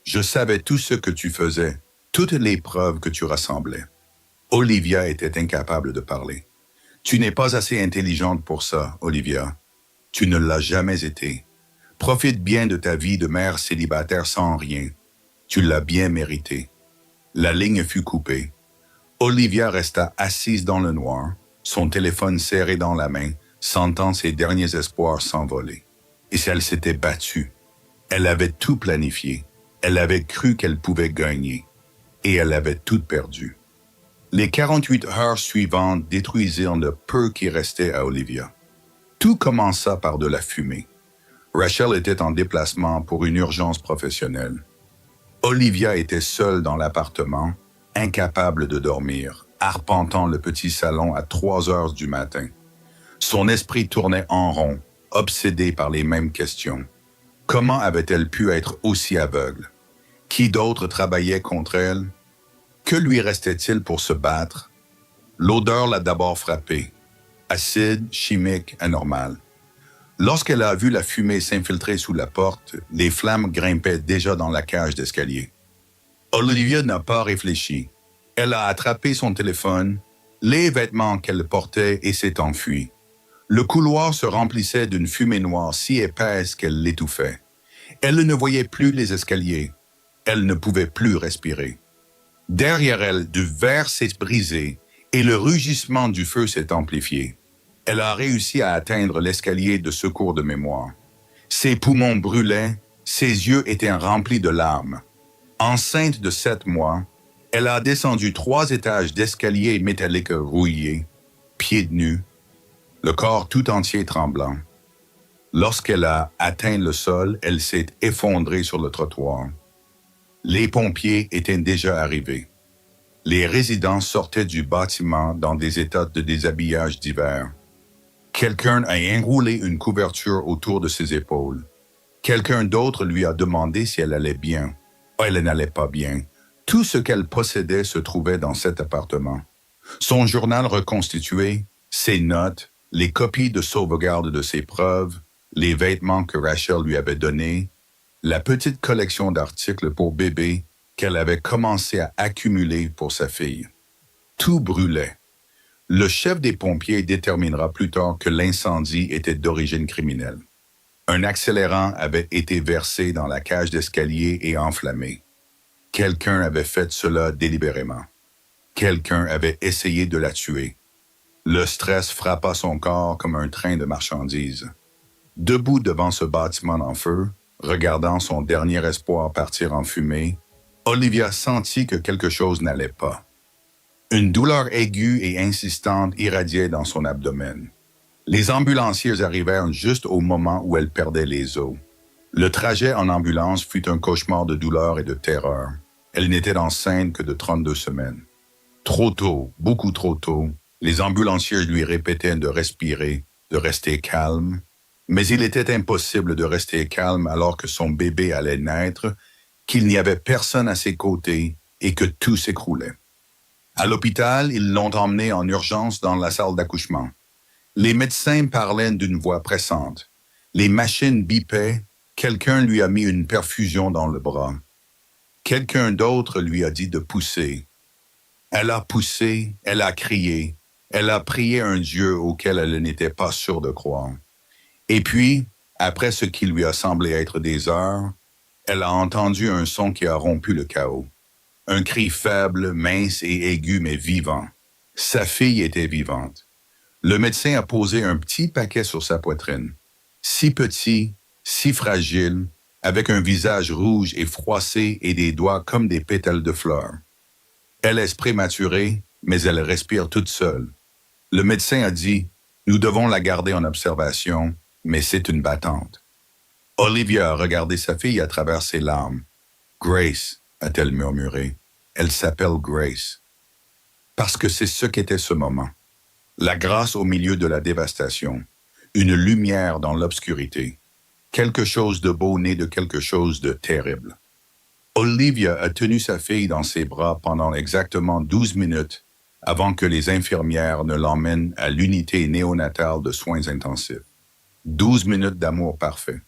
Je savais tout ce que tu faisais, toutes les preuves que tu rassemblais. Olivia était incapable de parler. Tu n'es pas assez intelligente pour ça, Olivia. Tu ne l'as jamais été. Profite bien de ta vie de mère célibataire sans rien. Tu l'as bien mérité. La ligne fut coupée. Olivia resta assise dans le noir, son téléphone serré dans la main, sentant ses derniers espoirs s'envoler. Et si elle s'était battue, elle avait tout planifié. Elle avait cru qu'elle pouvait gagner. Et elle avait tout perdu. Les 48 heures suivantes détruisirent le peu qui restait à Olivia. Tout commença par de la fumée. Rachel était en déplacement pour une urgence professionnelle. Olivia était seule dans l'appartement, incapable de dormir, arpentant le petit salon à 3 heures du matin. Son esprit tournait en rond, obsédé par les mêmes questions. Comment avait-elle pu être aussi aveugle? Qui d'autre travaillait contre elle? Que lui restait-il pour se battre? L'odeur l'a d'abord frappée. Acide, chimique, anormal. Lorsqu'elle a vu la fumée s'infiltrer sous la porte, les flammes grimpaient déjà dans la cage d'escalier. Olivia n'a pas réfléchi. Elle a attrapé son téléphone, les vêtements qu'elle portait et s'est enfuie. Le couloir se remplissait d'une fumée noire si épaisse qu'elle l'étouffait. Elle ne voyait plus les escaliers. Elle ne pouvait plus respirer. Derrière elle, du verre s'est brisé et le rugissement du feu s'est amplifié. Elle a réussi à atteindre l'escalier de secours de mémoire. Ses poumons brûlaient, ses yeux étaient remplis de larmes. Enceinte de 7 mois, elle a descendu 3 étages d'escalier métalliques rouillés, pieds nus, le corps tout entier tremblant. Lorsqu'elle a atteint le sol, elle s'est effondrée sur le trottoir. Les pompiers étaient déjà arrivés. Les résidents sortaient du bâtiment dans des états de déshabillage divers. Quelqu'un a enroulé une couverture autour de ses épaules. Quelqu'un d'autre lui a demandé si elle allait bien. Elle n'allait pas bien. Tout ce qu'elle possédait se trouvait dans cet appartement. Son journal reconstitué, ses notes, les copies de sauvegarde de ses preuves, les vêtements que Rachel lui avait donnés, la petite collection d'articles pour bébé qu'elle avait commencé à accumuler pour sa fille. Tout brûlait. Le chef des pompiers déterminera plus tard que l'incendie était d'origine criminelle. Un accélérant avait été versé dans la cage d'escalier et enflammé. Quelqu'un avait fait cela délibérément. Quelqu'un avait essayé de la tuer. Le stress frappa son corps comme un train de marchandises. Debout devant ce bâtiment en feu, regardant son dernier espoir partir en fumée, Olivia sentit que quelque chose n'allait pas. Une douleur aiguë et insistante irradiait dans son abdomen. Les ambulanciers arrivèrent juste au moment où elle perdait les os. Le trajet en ambulance fut un cauchemar de douleur et de terreur. Elle n'était enceinte que de 32 semaines. Trop tôt, beaucoup trop tôt, les ambulanciers lui répétaient de respirer, de rester calme, mais il était impossible de rester calme alors que son bébé allait naître, qu'il n'y avait personne à ses côtés et que tout s'écroulait. À l'hôpital, ils l'ont emmenée en urgence dans la salle d'accouchement. Les médecins parlaient d'une voix pressante. Les machines bipaient. Quelqu'un lui a mis une perfusion dans le bras. Quelqu'un d'autre lui a dit de pousser. Elle a poussé, elle a crié, elle a prié un Dieu auquel elle n'était pas sûre de croire. Et puis, après ce qui lui a semblé être des heures, elle a entendu un son qui a rompu le chaos. Un cri faible, mince et aigu, mais vivant. Sa fille était vivante. Le médecin a posé un petit paquet sur sa poitrine. Si petit, si fragile, avec un visage rouge et froissé et des doigts comme des pétales de fleurs. Elle est prématurée, mais elle respire toute seule. Le médecin a dit, « Nous devons la garder en observation, mais c'est une battante. » Olivia a regardé sa fille à travers ses larmes. « Grace », a-t-elle murmuré, « elle s'appelle Grace. » Parce que c'est ce qu'était ce moment. La grâce au milieu de la dévastation, une lumière dans l'obscurité, quelque chose de beau né de quelque chose de terrible. Olivia a tenu sa fille dans ses bras pendant exactement 12 minutes avant que les infirmières ne l'emmènent à l'unité néonatale de soins intensifs. 12 minutes d'amour parfait.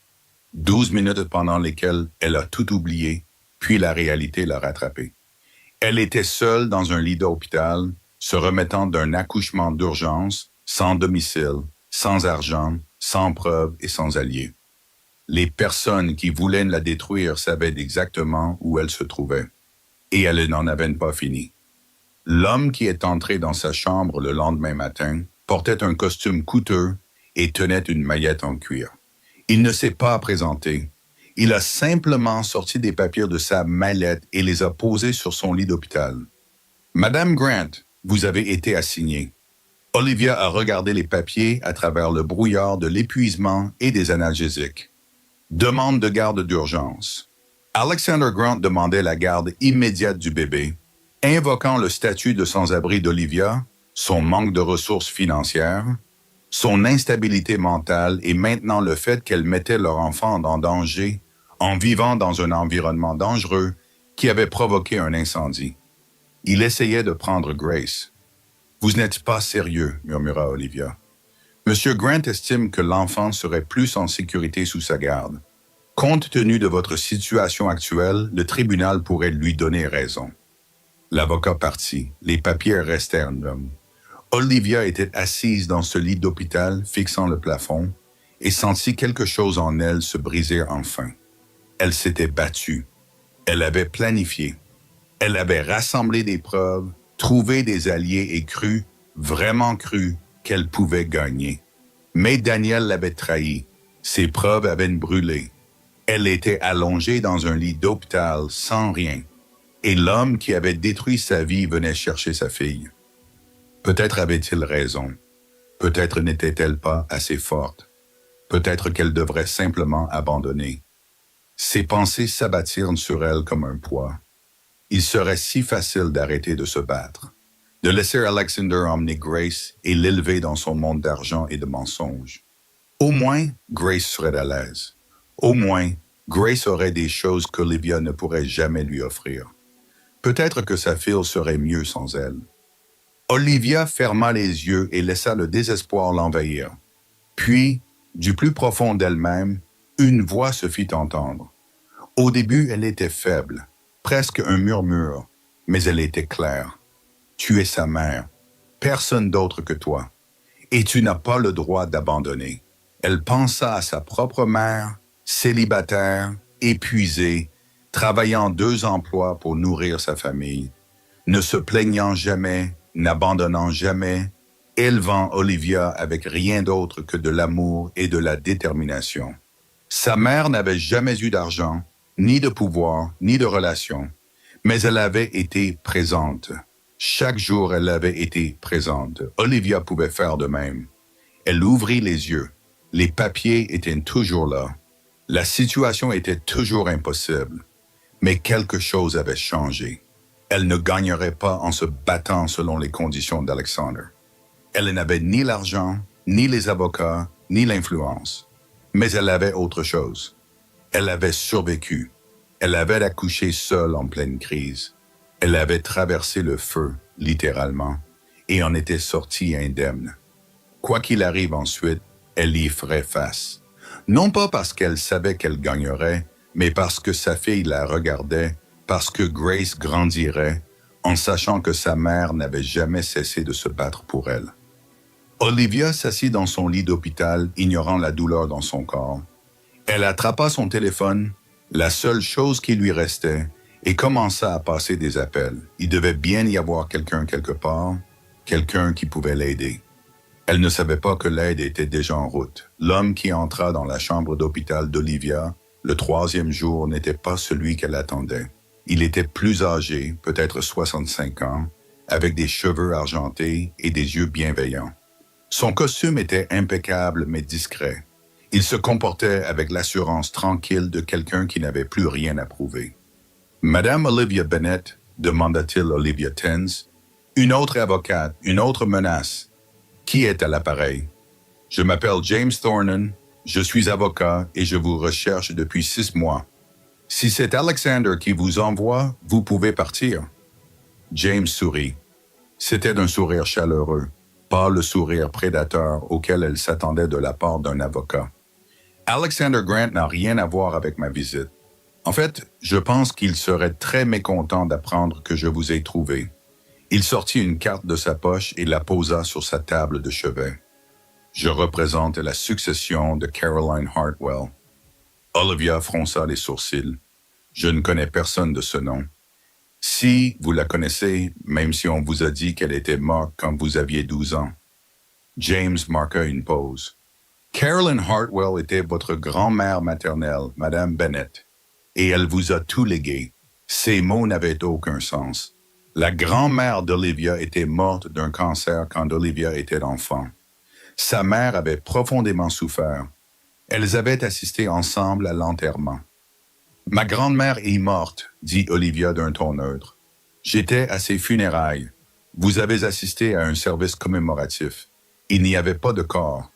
12 minutes pendant lesquelles elle a tout oublié, puis la réalité l'a rattrapée. Elle était seule dans un lit d'hôpital, se remettant d'un accouchement d'urgence, sans domicile, sans argent, sans preuve et sans alliés. Les personnes qui voulaient la détruire savaient exactement où elle se trouvait, et elle n'en avait pas fini. L'homme qui est entré dans sa chambre le lendemain matin portait un costume coûteux et tenait une maillette en cuir. Il ne s'est pas présenté. Il a simplement sorti des papiers de sa mallette et les a posés sur son lit d'hôpital. « Madame Grant, vous avez été assignée. » Olivia a regardé les papiers à travers le brouillard de l'épuisement et des analgésiques. Demande de garde d'urgence. Alexander Grant demandait la garde immédiate du bébé, invoquant le statut de sans-abri d'Olivia, son manque de ressources financières, son instabilité mentale et maintenant le fait qu'elle mettait leur enfant en danger en vivant dans un environnement dangereux qui avait provoqué un incendie. Il essayait de prendre Grace. « Vous n'êtes pas sérieux, » murmura Olivia. « Monsieur Grant estime que l'enfant serait plus en sécurité sous sa garde. Compte tenu de votre situation actuelle, le tribunal pourrait lui donner raison. » L'avocat partit. Les papiers restèrent. Olivia était assise dans ce lit d'hôpital, fixant le plafond, et sentit quelque chose en elle se briser enfin. Elle s'était battue. Elle avait planifié. Elle avait rassemblé des preuves, trouvé des alliés et cru, vraiment cru, qu'elle pouvait gagner. Mais Daniel l'avait trahi. Ses preuves avaient brûlé. Elle était allongée dans un lit d'hôpital sans rien. Et l'homme qui avait détruit sa vie venait chercher sa fille. Peut-être avait-il raison. Peut-être n'était-elle pas assez forte. Peut-être qu'elle devrait simplement abandonner. Ses pensées s'abattirent sur elle comme un poids. Il serait si facile d'arrêter de se battre, de laisser Alexander emmener Grace et l'élever dans son monde d'argent et de mensonges. Au moins, Grace serait à l'aise. Au moins, Grace aurait des choses qu'Olivia ne pourrait jamais lui offrir. Peut-être que sa fille serait mieux sans elle. Olivia ferma les yeux et laissa le désespoir l'envahir. Puis, du plus profond d'elle-même, une voix se fit entendre. Au début, elle était faible, presque un murmure, mais elle était claire. Tu es sa mère, personne d'autre que toi, et tu n'as pas le droit d'abandonner. Elle pensa à sa propre mère, célibataire, épuisée, travaillant 2 emplois pour nourrir sa famille, ne se plaignant jamais, n'abandonnant jamais, élevant Olivia avec rien d'autre que de l'amour et de la détermination. Sa mère n'avait jamais eu d'argent, ni de pouvoir, ni de relations, mais elle avait été présente. Chaque jour, elle avait été présente. Olivia pouvait faire de même. Elle ouvrit les yeux. Les papiers étaient toujours là. La situation était toujours impossible. Mais quelque chose avait changé. Elle ne gagnerait pas en se battant selon les conditions d'Alexander. Elle n'avait ni l'argent, ni les avocats, ni l'influence. Mais elle avait autre chose. Elle avait survécu. Elle avait accouché seule en pleine crise. Elle avait traversé le feu, littéralement, et en était sortie indemne. Quoi qu'il arrive ensuite, elle y ferait face. Non pas parce qu'elle savait qu'elle gagnerait, mais parce que sa fille la regardait, parce que Grace grandirait, en sachant que sa mère n'avait jamais cessé de se battre pour elle. Olivia s'assit dans son lit d'hôpital, ignorant la douleur dans son corps. Elle attrapa son téléphone, la seule chose qui lui restait, et commença à passer des appels. Il devait bien y avoir quelqu'un quelque part, quelqu'un qui pouvait l'aider. Elle ne savait pas que l'aide était déjà en route. L'homme qui entra dans la chambre d'hôpital d'Olivia, le 3e jour, n'était pas celui qu'elle attendait. Il était plus âgé, peut-être 65 ans, avec des cheveux argentés et des yeux bienveillants. Son costume était impeccable mais discret. Il se comportait avec l'assurance tranquille de quelqu'un qui n'avait plus rien à prouver. « Madame Olivia Bennett, demanda-t-il Olivia Tenz, une autre avocate, une autre menace. Qui est à l'appareil? Je m'appelle James Thornton, je suis avocat et je vous recherche depuis 6 mois. Si c'est Alexander qui vous envoie, vous pouvez partir. » James sourit. C'était un sourire chaleureux, pas le sourire prédateur auquel elle s'attendait de la part d'un avocat. Alexander Grant n'a rien à voir avec ma visite. En fait, je pense qu'il serait très mécontent d'apprendre que je vous ai trouvé. Il sortit une carte de sa poche et la posa sur sa table de chevet. Je représente la succession de Caroline Hartwell. Olivia fronça les sourcils. Je ne connais personne de ce nom. Si vous la connaissez, même si on vous a dit qu'elle était morte quand vous aviez 12 ans. James marqua une pause. Caroline Hartwell était votre grand-mère maternelle, Madame Bennett, et elle vous a tout légué. Ces mots n'avaient aucun sens. La grand-mère d'Olivia était morte d'un cancer quand Olivia était enfant. Sa mère avait profondément souffert. Elles avaient assisté ensemble à l'enterrement. « Ma grand-mère est morte, » dit Olivia d'un ton neutre. « J'étais à ses funérailles. Vous avez assisté à un service commémoratif. Il n'y avait pas de corps. »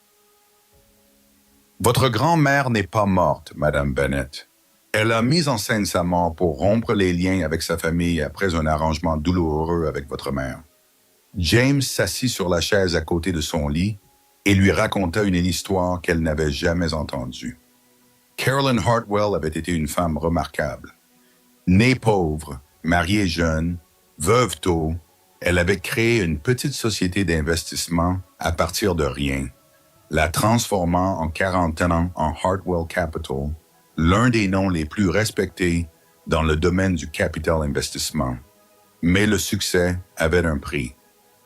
« Votre grand-mère n'est pas morte, Madame Bennett. Elle a mis en scène sa mort pour rompre les liens avec sa famille après un arrangement douloureux avec votre mère. » James s'assit sur la chaise à côté de son lit et lui raconta une histoire qu'elle n'avait jamais entendue. Caroline Hartwell avait été une femme remarquable. Née pauvre, mariée jeune, veuve tôt, Elle avait créé une petite société d'investissement à partir de rien, la transformant en 40 ans en Hartwell Capital, l'un des noms les plus respectés dans le domaine du capital investissement. Mais le succès avait un prix.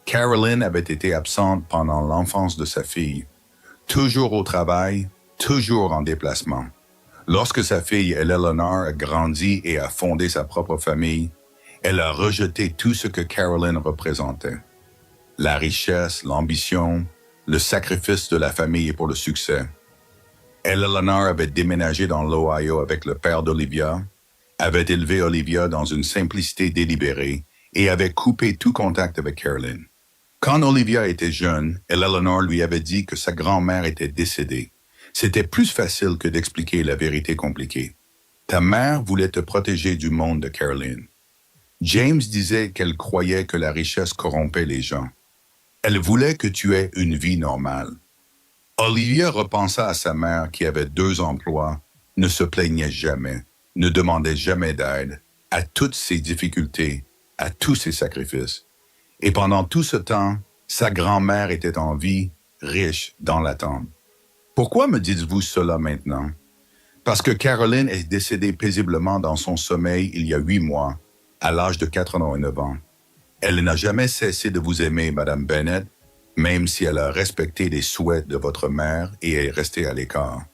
Carolyn avait été absente pendant l'enfance de sa fille, toujours au travail, toujours en déplacement. Lorsque sa fille Eleanor a grandi et a fondé sa propre famille, elle a rejeté tout ce que Carolyn représentait. La richesse, l'ambition, le sacrifice de la famille pour le succès. Eleanor avait déménagé dans l'Ohio avec le père d'Olivia, avait élevé Olivia dans une simplicité délibérée et avait coupé tout contact avec Carolyn. Quand Olivia était jeune, Eleanor lui avait dit que sa grand-mère était décédée. C'était plus facile que d'expliquer la vérité compliquée. Ta mère voulait te protéger du monde de Carolyn. James disait qu'elle croyait que la richesse corrompait les gens. Elle voulait que tu aies une vie normale. Olivia repensa à sa mère qui avait 2 emplois, ne se plaignait jamais, ne demandait jamais d'aide, à toutes ses difficultés, à tous ses sacrifices. Et pendant tout ce temps, sa grand-mère était en vie, riche, dans l'attente. Pourquoi me dites-vous cela maintenant? Parce que Carolyn est décédée paisiblement dans son sommeil il y a 8 mois, à l'âge de 89 ans. Elle n'a jamais cessé de vous aimer, Madame Bennett, même si elle a respecté les souhaits de votre mère et est restée à l'écart.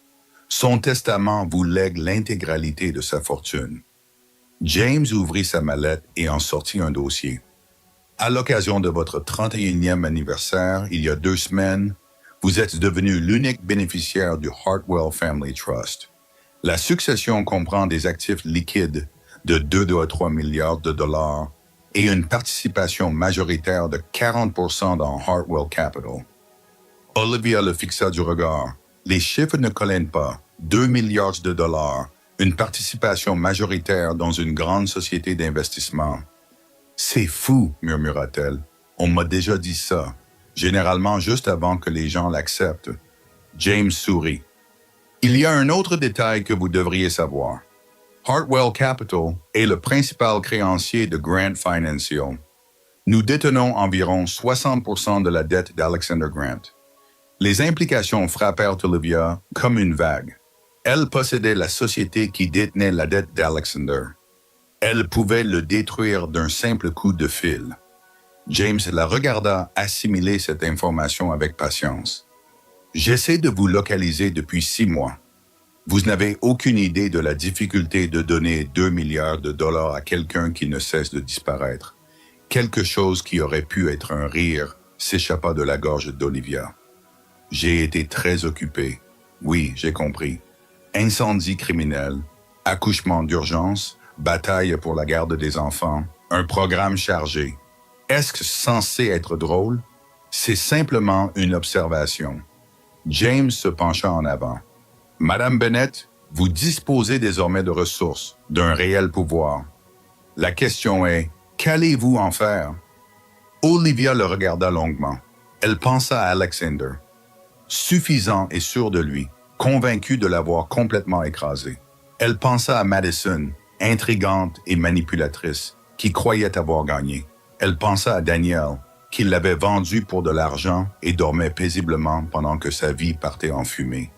Son testament vous lègue l'intégralité de sa fortune. James ouvrit sa mallette et en sortit un dossier. À l'occasion de votre 31e anniversaire, il y a 2 semaines, vous êtes devenu l'unique bénéficiaire du Hartwell Family Trust. La succession comprend des actifs liquides de 2 à 3 milliards de dollars et une participation majoritaire de 40% dans Hartwell Capital. Olivia le fixa du regard. Les chiffres ne collènent pas. 2 milliards de dollars, une participation majoritaire dans une grande société d'investissement. C'est fou, murmura-t-elle. On m'a déjà dit ça, généralement juste avant que les gens l'acceptent. James sourit. Il y a un autre détail que vous devriez savoir. Hartwell Capital est le principal créancier de Grant Financial. Nous détenons environ 60% de la dette d'Alexander Grant. Les implications frappèrent Olivia comme une vague. Elle possédait la société qui détenait la dette d'Alexander. Elle pouvait le détruire d'un simple coup de fil. James la regarda assimiler cette information avec patience. J'essaie de vous localiser depuis 6 mois. Vous n'avez aucune idée de la difficulté de donner 2 milliards de dollars à quelqu'un qui ne cesse de disparaître. Quelque chose qui aurait pu être un rire s'échappa de la gorge d'Olivia. J'ai été très occupé. Oui, j'ai compris. Incendie criminel, accouchement d'urgence, bataille pour la garde des enfants, un programme chargé. Est-ce censé être drôle? C'est simplement une observation. James se pencha en avant. Madame Bennett, vous disposez désormais de ressources, d'un réel pouvoir. La question est, qu'allez-vous en faire? Olivia le regarda longuement. Elle pensa à Alexander. Suffisant et sûr de lui, convaincu de l'avoir complètement écrasé. Elle pensa à Madison, intrigante et manipulatrice, qui croyait avoir gagné. Elle pensa à Danielle, qui l'avait vendu pour de l'argent et dormait paisiblement pendant que sa vie partait en fumée.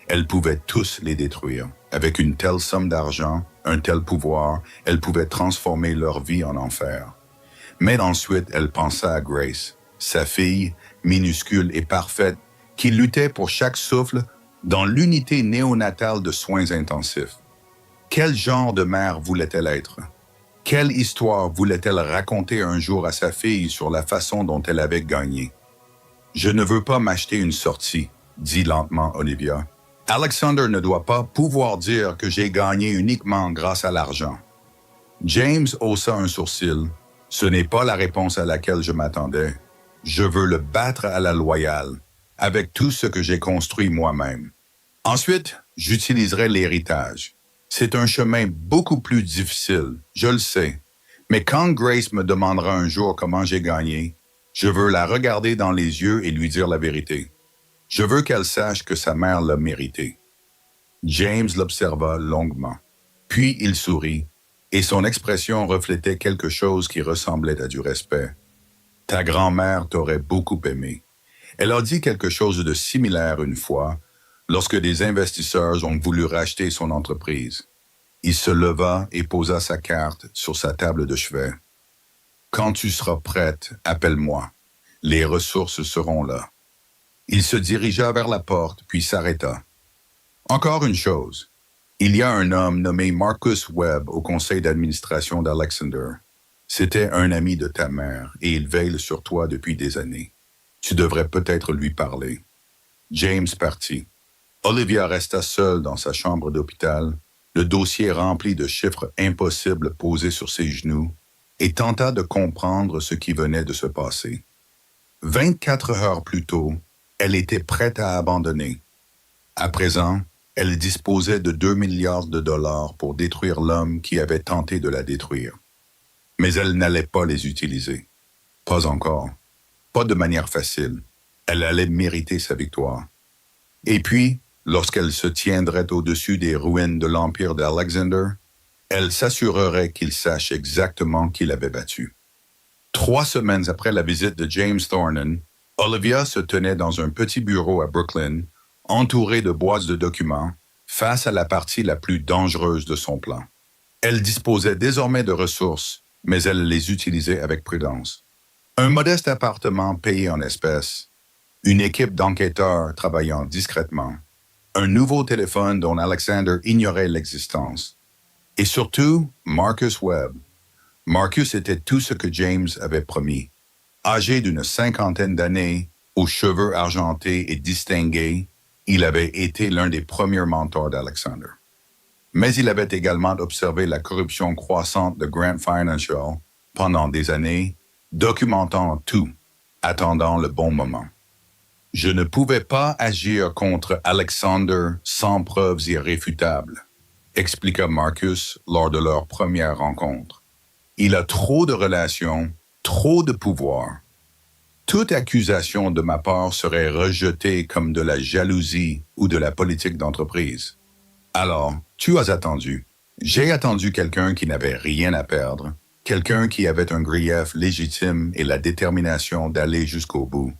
Elle pouvait tous les détruire. Avec une telle somme d'argent, un tel pouvoir, elle pouvait transformer leur vie en enfer. Mais ensuite, elle pensa à Grace, sa fille, minuscule et parfaite, qui luttait pour chaque souffle dans l'unité néonatale de soins intensifs. Quel genre de mère voulait-elle être? Quelle histoire voulait-elle raconter un jour à sa fille sur la façon dont elle avait gagné? « Je ne veux pas m'acheter une sortie », dit lentement Olivia. « Alexander ne doit pas pouvoir dire que j'ai gagné uniquement grâce à l'argent. » James haussa un sourcil. « Ce n'est pas la réponse à laquelle je m'attendais. Je veux le battre à la loyale, avec tout ce que j'ai construit moi-même. Ensuite, j'utiliserai l'héritage. C'est un chemin beaucoup plus difficile, je le sais. Mais quand Grace me demandera un jour comment j'ai gagné, je veux la regarder dans les yeux et lui dire la vérité. Je veux qu'elle sache que sa mère l'a mérité. » James l'observa longuement. Puis il sourit, et son expression reflétait quelque chose qui ressemblait à du respect. Ta grand-mère t'aurait beaucoup aimé. Elle a dit quelque chose de similaire une fois lorsque des investisseurs ont voulu racheter son entreprise. Il se leva et posa sa carte sur sa table de chevet. Quand tu seras prête, appelle-moi. Les ressources seront là. Il se dirigea vers la porte, puis s'arrêta. Encore une chose. Il y a un homme nommé Marcus Webb au conseil d'administration d'Alexander. C'était un ami de ta mère et il veille sur toi depuis des années. Tu devrais peut-être lui parler. James partit. Olivia resta seule dans sa chambre d'hôpital, le dossier rempli de chiffres impossibles posés sur ses genoux, et tenta de comprendre ce qui venait de se passer. 24 heures plus tôt, elle était prête à abandonner. À présent, elle disposait de 2 milliards de dollars pour détruire l'homme qui avait tenté de la détruire. Mais elle n'allait pas les utiliser. Pas encore. Pas de manière facile. Elle allait mériter sa victoire. Et puis, lorsqu'elle se tiendrait au-dessus des ruines de l'Empire d'Alexander, elle s'assurerait qu'il sache exactement qui l'avait battu. 3 semaines après la visite de James Thornton, Olivia se tenait dans un petit bureau à Brooklyn, entourée de boîtes de documents, face à la partie la plus dangereuse de son plan. Elle disposait désormais de ressources, mais elle les utilisait avec prudence. Un modeste appartement payé en espèces, une équipe d'enquêteurs travaillant discrètement, un nouveau téléphone dont Alexander ignorait l'existence, et surtout Marcus Webb. Marcus était tout ce que James avait promis. Âgé d'une 50aine d'années, aux cheveux argentés et distingués, il avait été l'un des premiers mentors d'Alexander. Mais il avait également observé la corruption croissante de Grant Financial pendant des années, documentant tout, attendant le bon moment. Je ne pouvais pas agir contre Alexander sans preuves irréfutables, expliqua Marcus lors de leur première rencontre. Il a trop de relations, trop de pouvoir. Toute accusation de ma part serait rejetée comme de la jalousie ou de la politique d'entreprise. Alors, tu as attendu. J'ai attendu quelqu'un qui n'avait rien à perdre, quelqu'un qui avait un grief légitime et la détermination d'aller jusqu'au bout.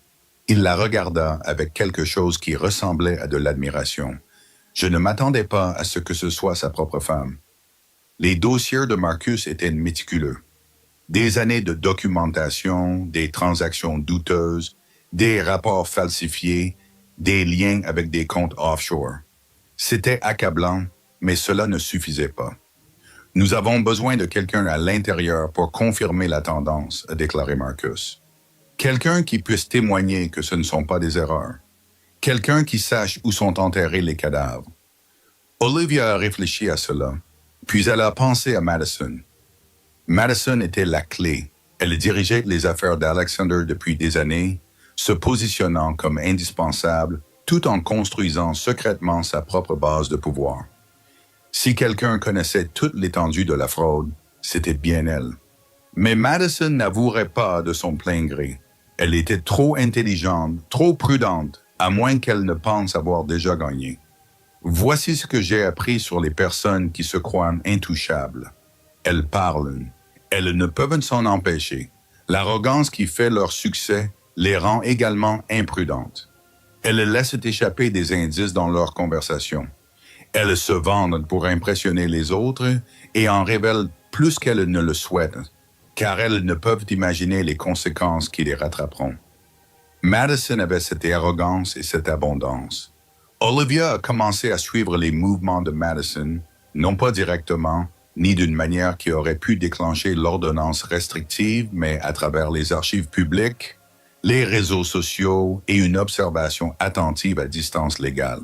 Il la regarda avec quelque chose qui ressemblait à de l'admiration. Je ne m'attendais pas à ce que ce soit sa propre femme. Les dossiers de Marcus étaient méticuleux. Des années de documentation, des transactions douteuses, des rapports falsifiés, des liens avec des comptes offshore. C'était accablant, mais cela ne suffisait pas. Nous avons besoin de quelqu'un à l'intérieur pour confirmer la tendance, a déclaré Marcus. Quelqu'un qui puisse témoigner que ce ne sont pas des erreurs. Quelqu'un qui sache où sont enterrés les cadavres. Olivia a réfléchi à cela, puis elle a pensé à Madison. Madison était la clé. Elle dirigeait les affaires d'Alexander depuis des années, se positionnant comme indispensable tout en construisant secrètement sa propre base de pouvoir. Si quelqu'un connaissait toute l'étendue de la fraude, c'était bien elle. Mais Madison n'avouerait pas de son plein gré. Elle était trop intelligente, trop prudente, à moins qu'elle ne pense avoir déjà gagné. Voici ce que j'ai appris sur les personnes qui se croient intouchables. Elles parlent. Elles ne peuvent s'en empêcher. L'arrogance qui fait leur succès les rend également imprudentes. Elles laissent échapper des indices dans leurs conversations. Elles se vendent pour impressionner les autres et en révèlent plus qu'elles ne le souhaitent, car elles ne peuvent imaginer les conséquences qui les rattraperont. Madison avait cette arrogance et cette abondance. Olivia a commencé à suivre les mouvements de Madison, non pas directement, ni d'une manière qui aurait pu déclencher l'ordonnance restrictive, mais à travers les archives publiques, les réseaux sociaux et une observation attentive à distance légale.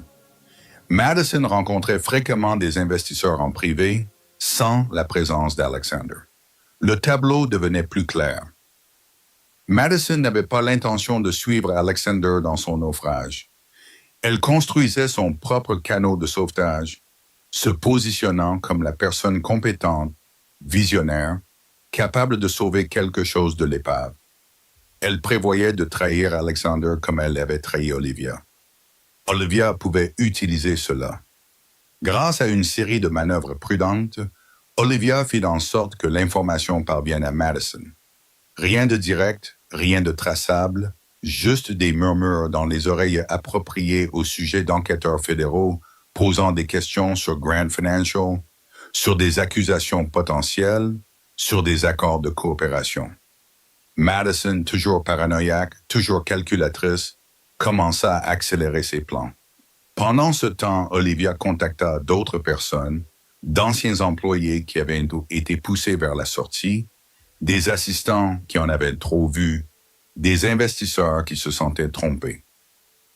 Madison rencontrait fréquemment des investisseurs en privé sans la présence d'Alexander. Le tableau devenait plus clair. Madison n'avait pas l'intention de suivre Alexander dans son naufrage. Elle construisait son propre canot de sauvetage, se positionnant comme la personne compétente, visionnaire, capable de sauver quelque chose de l'épave. Elle prévoyait de trahir Alexander comme elle avait trahi Olivia. Olivia pouvait utiliser cela. Grâce à une série de manœuvres prudentes, Olivia fit en sorte que l'information parvienne à Madison. Rien de direct, rien de traçable, juste des murmures dans les oreilles appropriées au sujet d'enquêteurs fédéraux posant des questions sur Grand Financial, sur des accusations potentielles, sur des accords de coopération. Madison, toujours paranoïaque, toujours calculatrice, commença à accélérer ses plans. Pendant ce temps, Olivia contacta d'autres personnes, d'anciens employés qui avaient été poussés vers la sortie, des assistants qui en avaient trop vu, des investisseurs qui se sentaient trompés.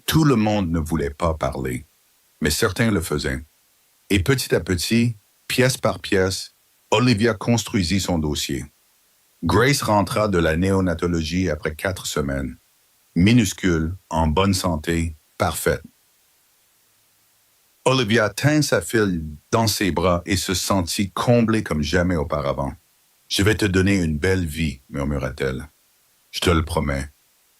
Tout le monde ne voulait pas parler, mais certains le faisaient. Et petit à petit, pièce par pièce, Olivia construisit son dossier. Grace rentra de la néonatologie après 4 semaines. Minuscule, en bonne santé, parfaite. Olivia tint sa fille dans ses bras et se sentit comblée comme jamais auparavant. « Je vais te donner une belle vie, » murmura-t-elle. « Je te le promets,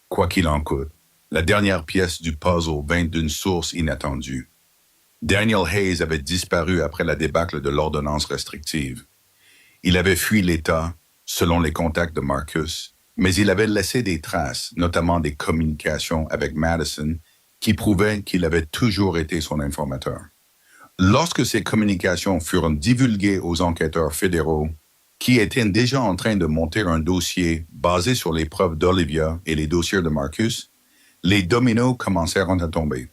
quoi qu'il en coûte. » La dernière pièce du puzzle vint d'une source inattendue. Daniel Hayes avait disparu après la débâcle de l'ordonnance restrictive. Il avait fui l'État, selon les contacts de Marcus, mais il avait laissé des traces, notamment des communications avec Madison, qui prouvaient qu'il avait toujours été son informateur. Lorsque ces communications furent divulguées aux enquêteurs fédéraux, qui étaient déjà en train de monter un dossier basé sur les preuves d'Olivia et les dossiers de Marcus, les dominos commencèrent à tomber.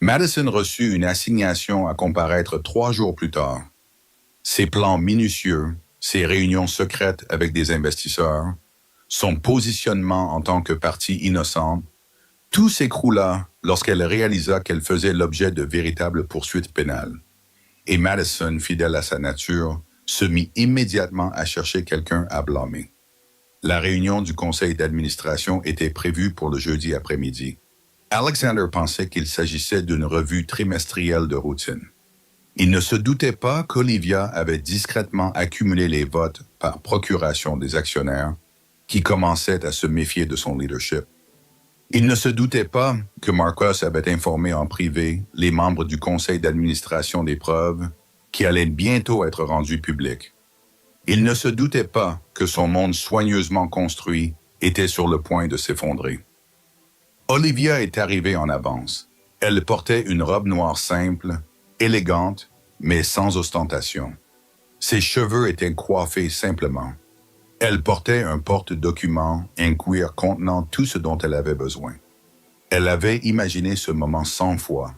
Madison reçut une assignation à comparaître 3 jours plus tard. Ses plans minutieux, ses réunions secrètes avec des investisseurs, son positionnement en tant que partie innocente, tout s'écroula lorsqu'elle réalisa qu'elle faisait l'objet de véritables poursuites pénales. Et Madison, fidèle à sa nature, se mit immédiatement à chercher quelqu'un à blâmer. La réunion du conseil d'administration était prévue pour le jeudi après-midi. Alexander pensait qu'il s'agissait d'une revue trimestrielle de routine. Il ne se doutait pas qu'Olivia avait discrètement accumulé les votes par procuration des actionnaires qui commençaient à se méfier de son leadership. Il ne se doutait pas que Marcus avait informé en privé les membres du conseil d'administration des preuves qui allaient bientôt être rendues publiques. Il ne se doutait pas que son monde soigneusement construit était sur le point de s'effondrer. Olivia est arrivée en avance. Elle portait une robe noire simple, élégante, mais sans ostentation. Ses cheveux étaient coiffés simplement. Elle portait un porte-document, un cuir contenant tout ce dont elle avait besoin. Elle avait imaginé ce moment 100 fois,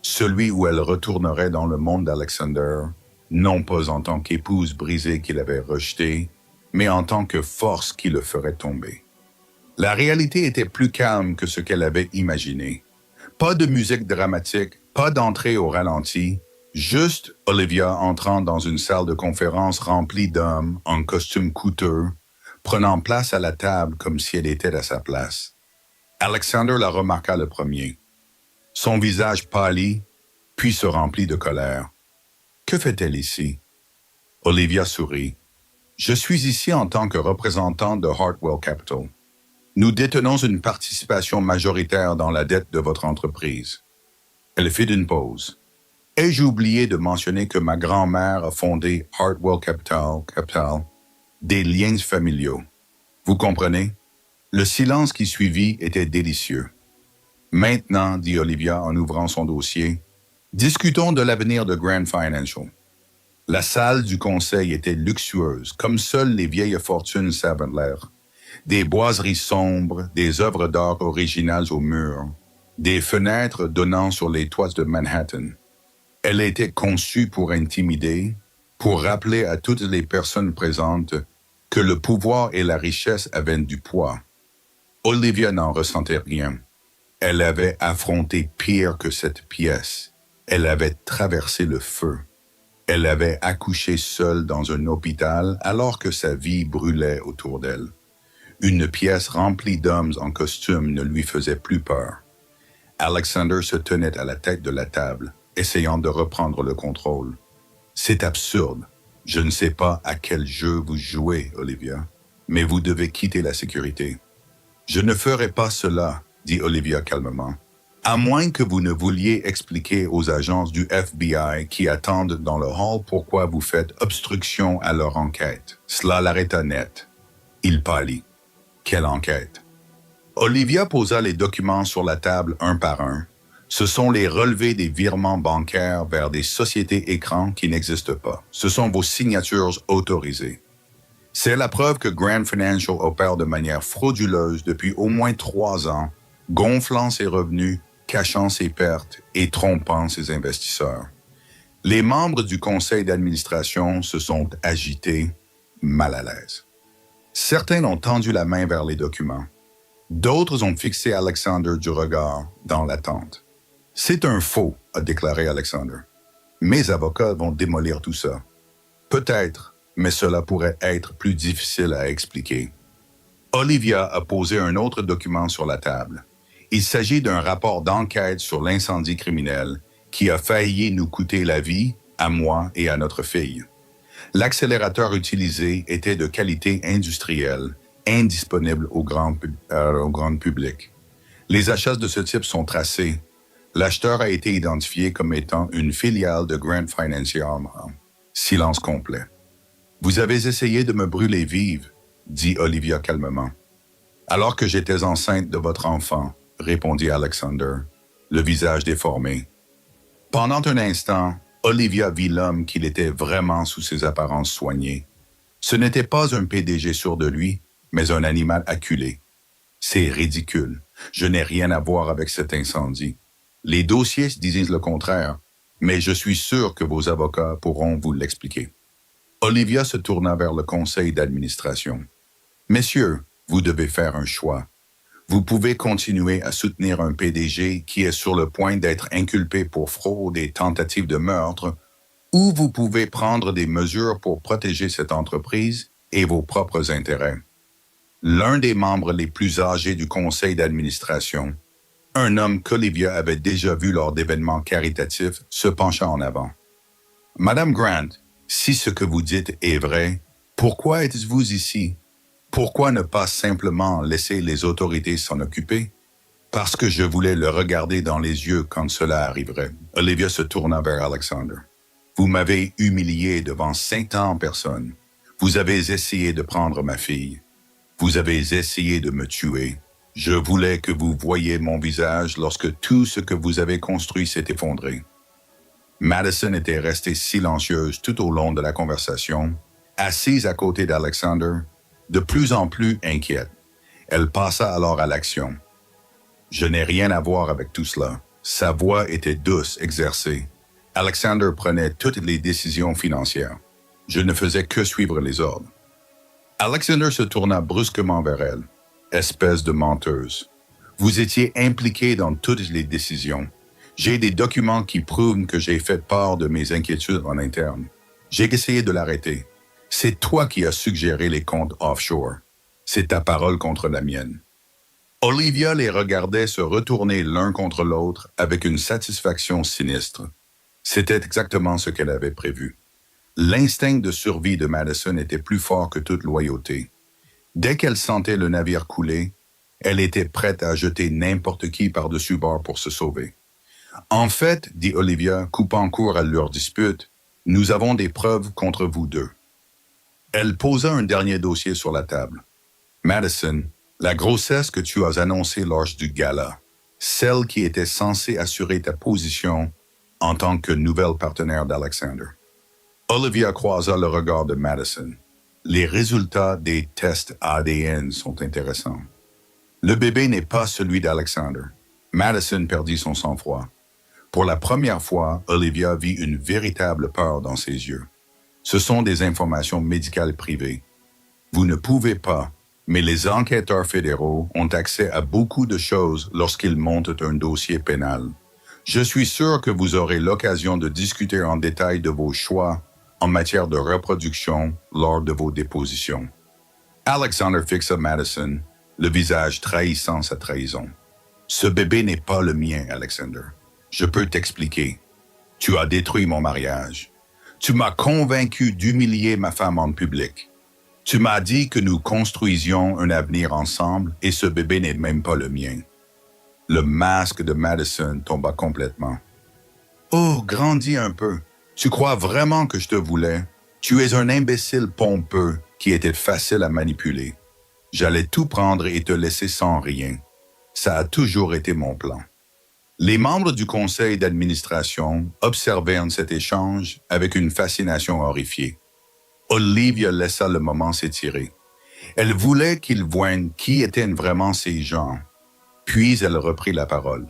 celui où elle retournerait dans le monde d'Alexander, non pas en tant qu'épouse brisée qu'il avait rejetée, mais en tant que force qui le ferait tomber. La réalité était plus calme que ce qu'elle avait imaginé. Pas de musique dramatique, pas d'entrée au ralenti, juste Olivia entrant dans une salle de conférence remplie d'hommes en costume coûteux, prenant place à la table comme si elle était à sa place. Alexander la remarqua le premier. Son visage pâlit, puis se remplit de colère. Que fait-elle ici? Olivia sourit. Je suis ici en tant que représentant de Hartwell Capital. Nous détenons une participation majoritaire dans la dette de votre entreprise. Elle fit une pause. Ai-je oublié de mentionner que ma grand-mère a fondé Hartwell Capital, des liens familiaux. Vous comprenez? Le silence qui suivit était délicieux. Maintenant, dit Olivia en ouvrant son dossier, discutons de l'avenir de Grand Financial. La salle du conseil était luxueuse, comme seules les vieilles fortunes savent l'air. Des boiseries sombres, des œuvres d'art originales aux murs, des fenêtres donnant sur les toits de Manhattan. Elle était conçue pour intimider, pour rappeler à toutes les personnes présentes que le pouvoir et la richesse avaient du poids. Olivia n'en ressentait rien. Elle avait affronté pire que cette pièce. Elle avait traversé le feu. Elle avait accouché seule dans un hôpital alors que sa vie brûlait autour d'elle. Une pièce remplie d'hommes en costume ne lui faisait plus peur. Alexander se tenait à la tête de la table, essayant de reprendre le contrôle. C'est absurde. Je ne sais pas à quel jeu vous jouez, Olivia, mais vous devez quitter la sécurité. Je ne ferai pas cela, dit Olivia calmement, à moins que vous ne vouliez expliquer aux agences du FBI qui attendent dans le hall pourquoi vous faites obstruction à leur enquête. Cela l'arrêta net. Il pâlit. Quelle enquête! Olivia posa les documents sur la table un par un. Ce sont les relevés des virements bancaires vers des sociétés écrans qui n'existent pas. Ce sont vos signatures autorisées. C'est la preuve que Grand Financial opère de manière frauduleuse depuis au moins 3 ans, gonflant ses revenus, cachant ses pertes et trompant ses investisseurs. Les membres du conseil d'administration se sont agités, mal à l'aise. Certains ont tendu la main vers les documents. D'autres ont fixé Alexander du regard dans l'attente. « C'est un faux », a déclaré Alexander. « Mes avocats vont démolir tout ça. » Peut-être, mais cela pourrait être plus difficile à expliquer. Olivia a posé un autre document sur la table. Il s'agit d'un rapport d'enquête sur l'incendie criminel qui a failli nous coûter la vie, à moi et à notre fille. L'accélérateur utilisé était de qualité industrielle, indisponible au grand public. Les achats de ce type sont tracés. L'acheteur a été identifié comme étant une filiale de Grand Financial. Silence complet. « Vous avez essayé de me brûler vive, » dit Olivia calmement. « Alors que j'étais enceinte de votre enfant, » répondit Alexander, le visage déformé. Pendant un instant, Olivia vit l'homme qu'il était vraiment sous ses apparences soignées. Ce n'était pas un PDG sûr de lui, mais un animal acculé. C'est ridicule. Je n'ai rien à voir avec cet incendie. Les dossiers disent le contraire, mais je suis sûr que vos avocats pourront vous l'expliquer. Olivia se tourna vers le conseil d'administration. « Messieurs, vous devez faire un choix. Vous pouvez continuer à soutenir un PDG qui est sur le point d'être inculpé pour fraude et tentative de meurtre, ou vous pouvez prendre des mesures pour protéger cette entreprise et vos propres intérêts. » L'un des membres les plus âgés du conseil d'administration, un homme qu'Olivia avait déjà vu lors d'événements caritatifs, se pencha en avant. « Madame Grant, si ce que vous dites est vrai, pourquoi êtes-vous ici? Pourquoi ne pas simplement laisser les autorités s'en occuper? » « Parce que je voulais le regarder dans les yeux quand cela arriverait. » Olivia se tourna vers Alexander. « Vous m'avez humilié devant 500 personnes. Vous avez essayé de prendre ma fille. Vous avez essayé de me tuer. Je voulais que vous voyiez mon visage lorsque tout ce que vous avez construit s'est effondré. » Madison était restée silencieuse tout au long de la conversation, assise à côté d'Alexander, de plus en plus inquiète. Elle passa alors à l'action. « Je n'ai rien à voir avec tout cela. » Sa voix était douce, exercée. Alexander prenait toutes les décisions financières. Je ne faisais que suivre les ordres. Alexander se tourna brusquement vers elle. « Espèce de menteuse. Vous étiez impliquée dans toutes les décisions. J'ai des documents qui prouvent que j'ai fait part de mes inquiétudes en interne. J'ai essayé de l'arrêter. C'est toi qui as suggéré les comptes offshore. C'est ta parole contre la mienne. » Olivia les regardait se retourner l'un contre l'autre avec une satisfaction sinistre. C'était exactement ce qu'elle avait prévu. L'instinct de survie de Madison était plus fort que toute loyauté. Dès qu'elle sentait le navire couler, elle était prête à jeter n'importe qui par-dessus bord pour se sauver. « En fait, dit Olivia, coupant court à leur dispute, nous avons des preuves contre vous deux. » Elle posa un dernier dossier sur la table. « Madison, la grossesse que tu as annoncée lors du gala, celle qui était censée assurer ta position en tant que nouvelle partenaire d'Alexander. » Olivia croisa le regard de Madison. Les résultats des tests ADN sont intéressants. Le bébé n'est pas celui d'Alexander. Madison perdit son sang-froid. Pour la première fois, Olivia vit une véritable peur dans ses yeux. Ce sont des informations médicales privées. Vous ne pouvez pas, mais les enquêteurs fédéraux ont accès à beaucoup de choses lorsqu'ils montent un dossier pénal. Je suis sûr que vous aurez l'occasion de discuter en détail de vos choix en matière de reproduction lors de vos dépositions. Alexander fixa Madison, le visage trahissant sa trahison. « Ce bébé n'est pas le mien, Alexander. Je peux t'expliquer. Tu as détruit mon mariage. Tu m'as convaincu d'humilier ma femme en public. Tu m'as dit que nous construisions un avenir ensemble et ce bébé n'est même pas le mien. » Le masque de Madison tomba complètement. « Oh, grandis un peu. Tu crois vraiment que je te voulais? Tu es un imbécile pompeux qui était facile à manipuler. » J'allais tout prendre et te laisser sans rien. Ça a toujours été mon plan. Les membres du conseil d'administration observèrent cet échange avec une fascination horrifiée. Olivia laissa le moment s'étirer. Elle voulait qu'ils voient qui étaient vraiment ces gens. Puis elle reprit la parole.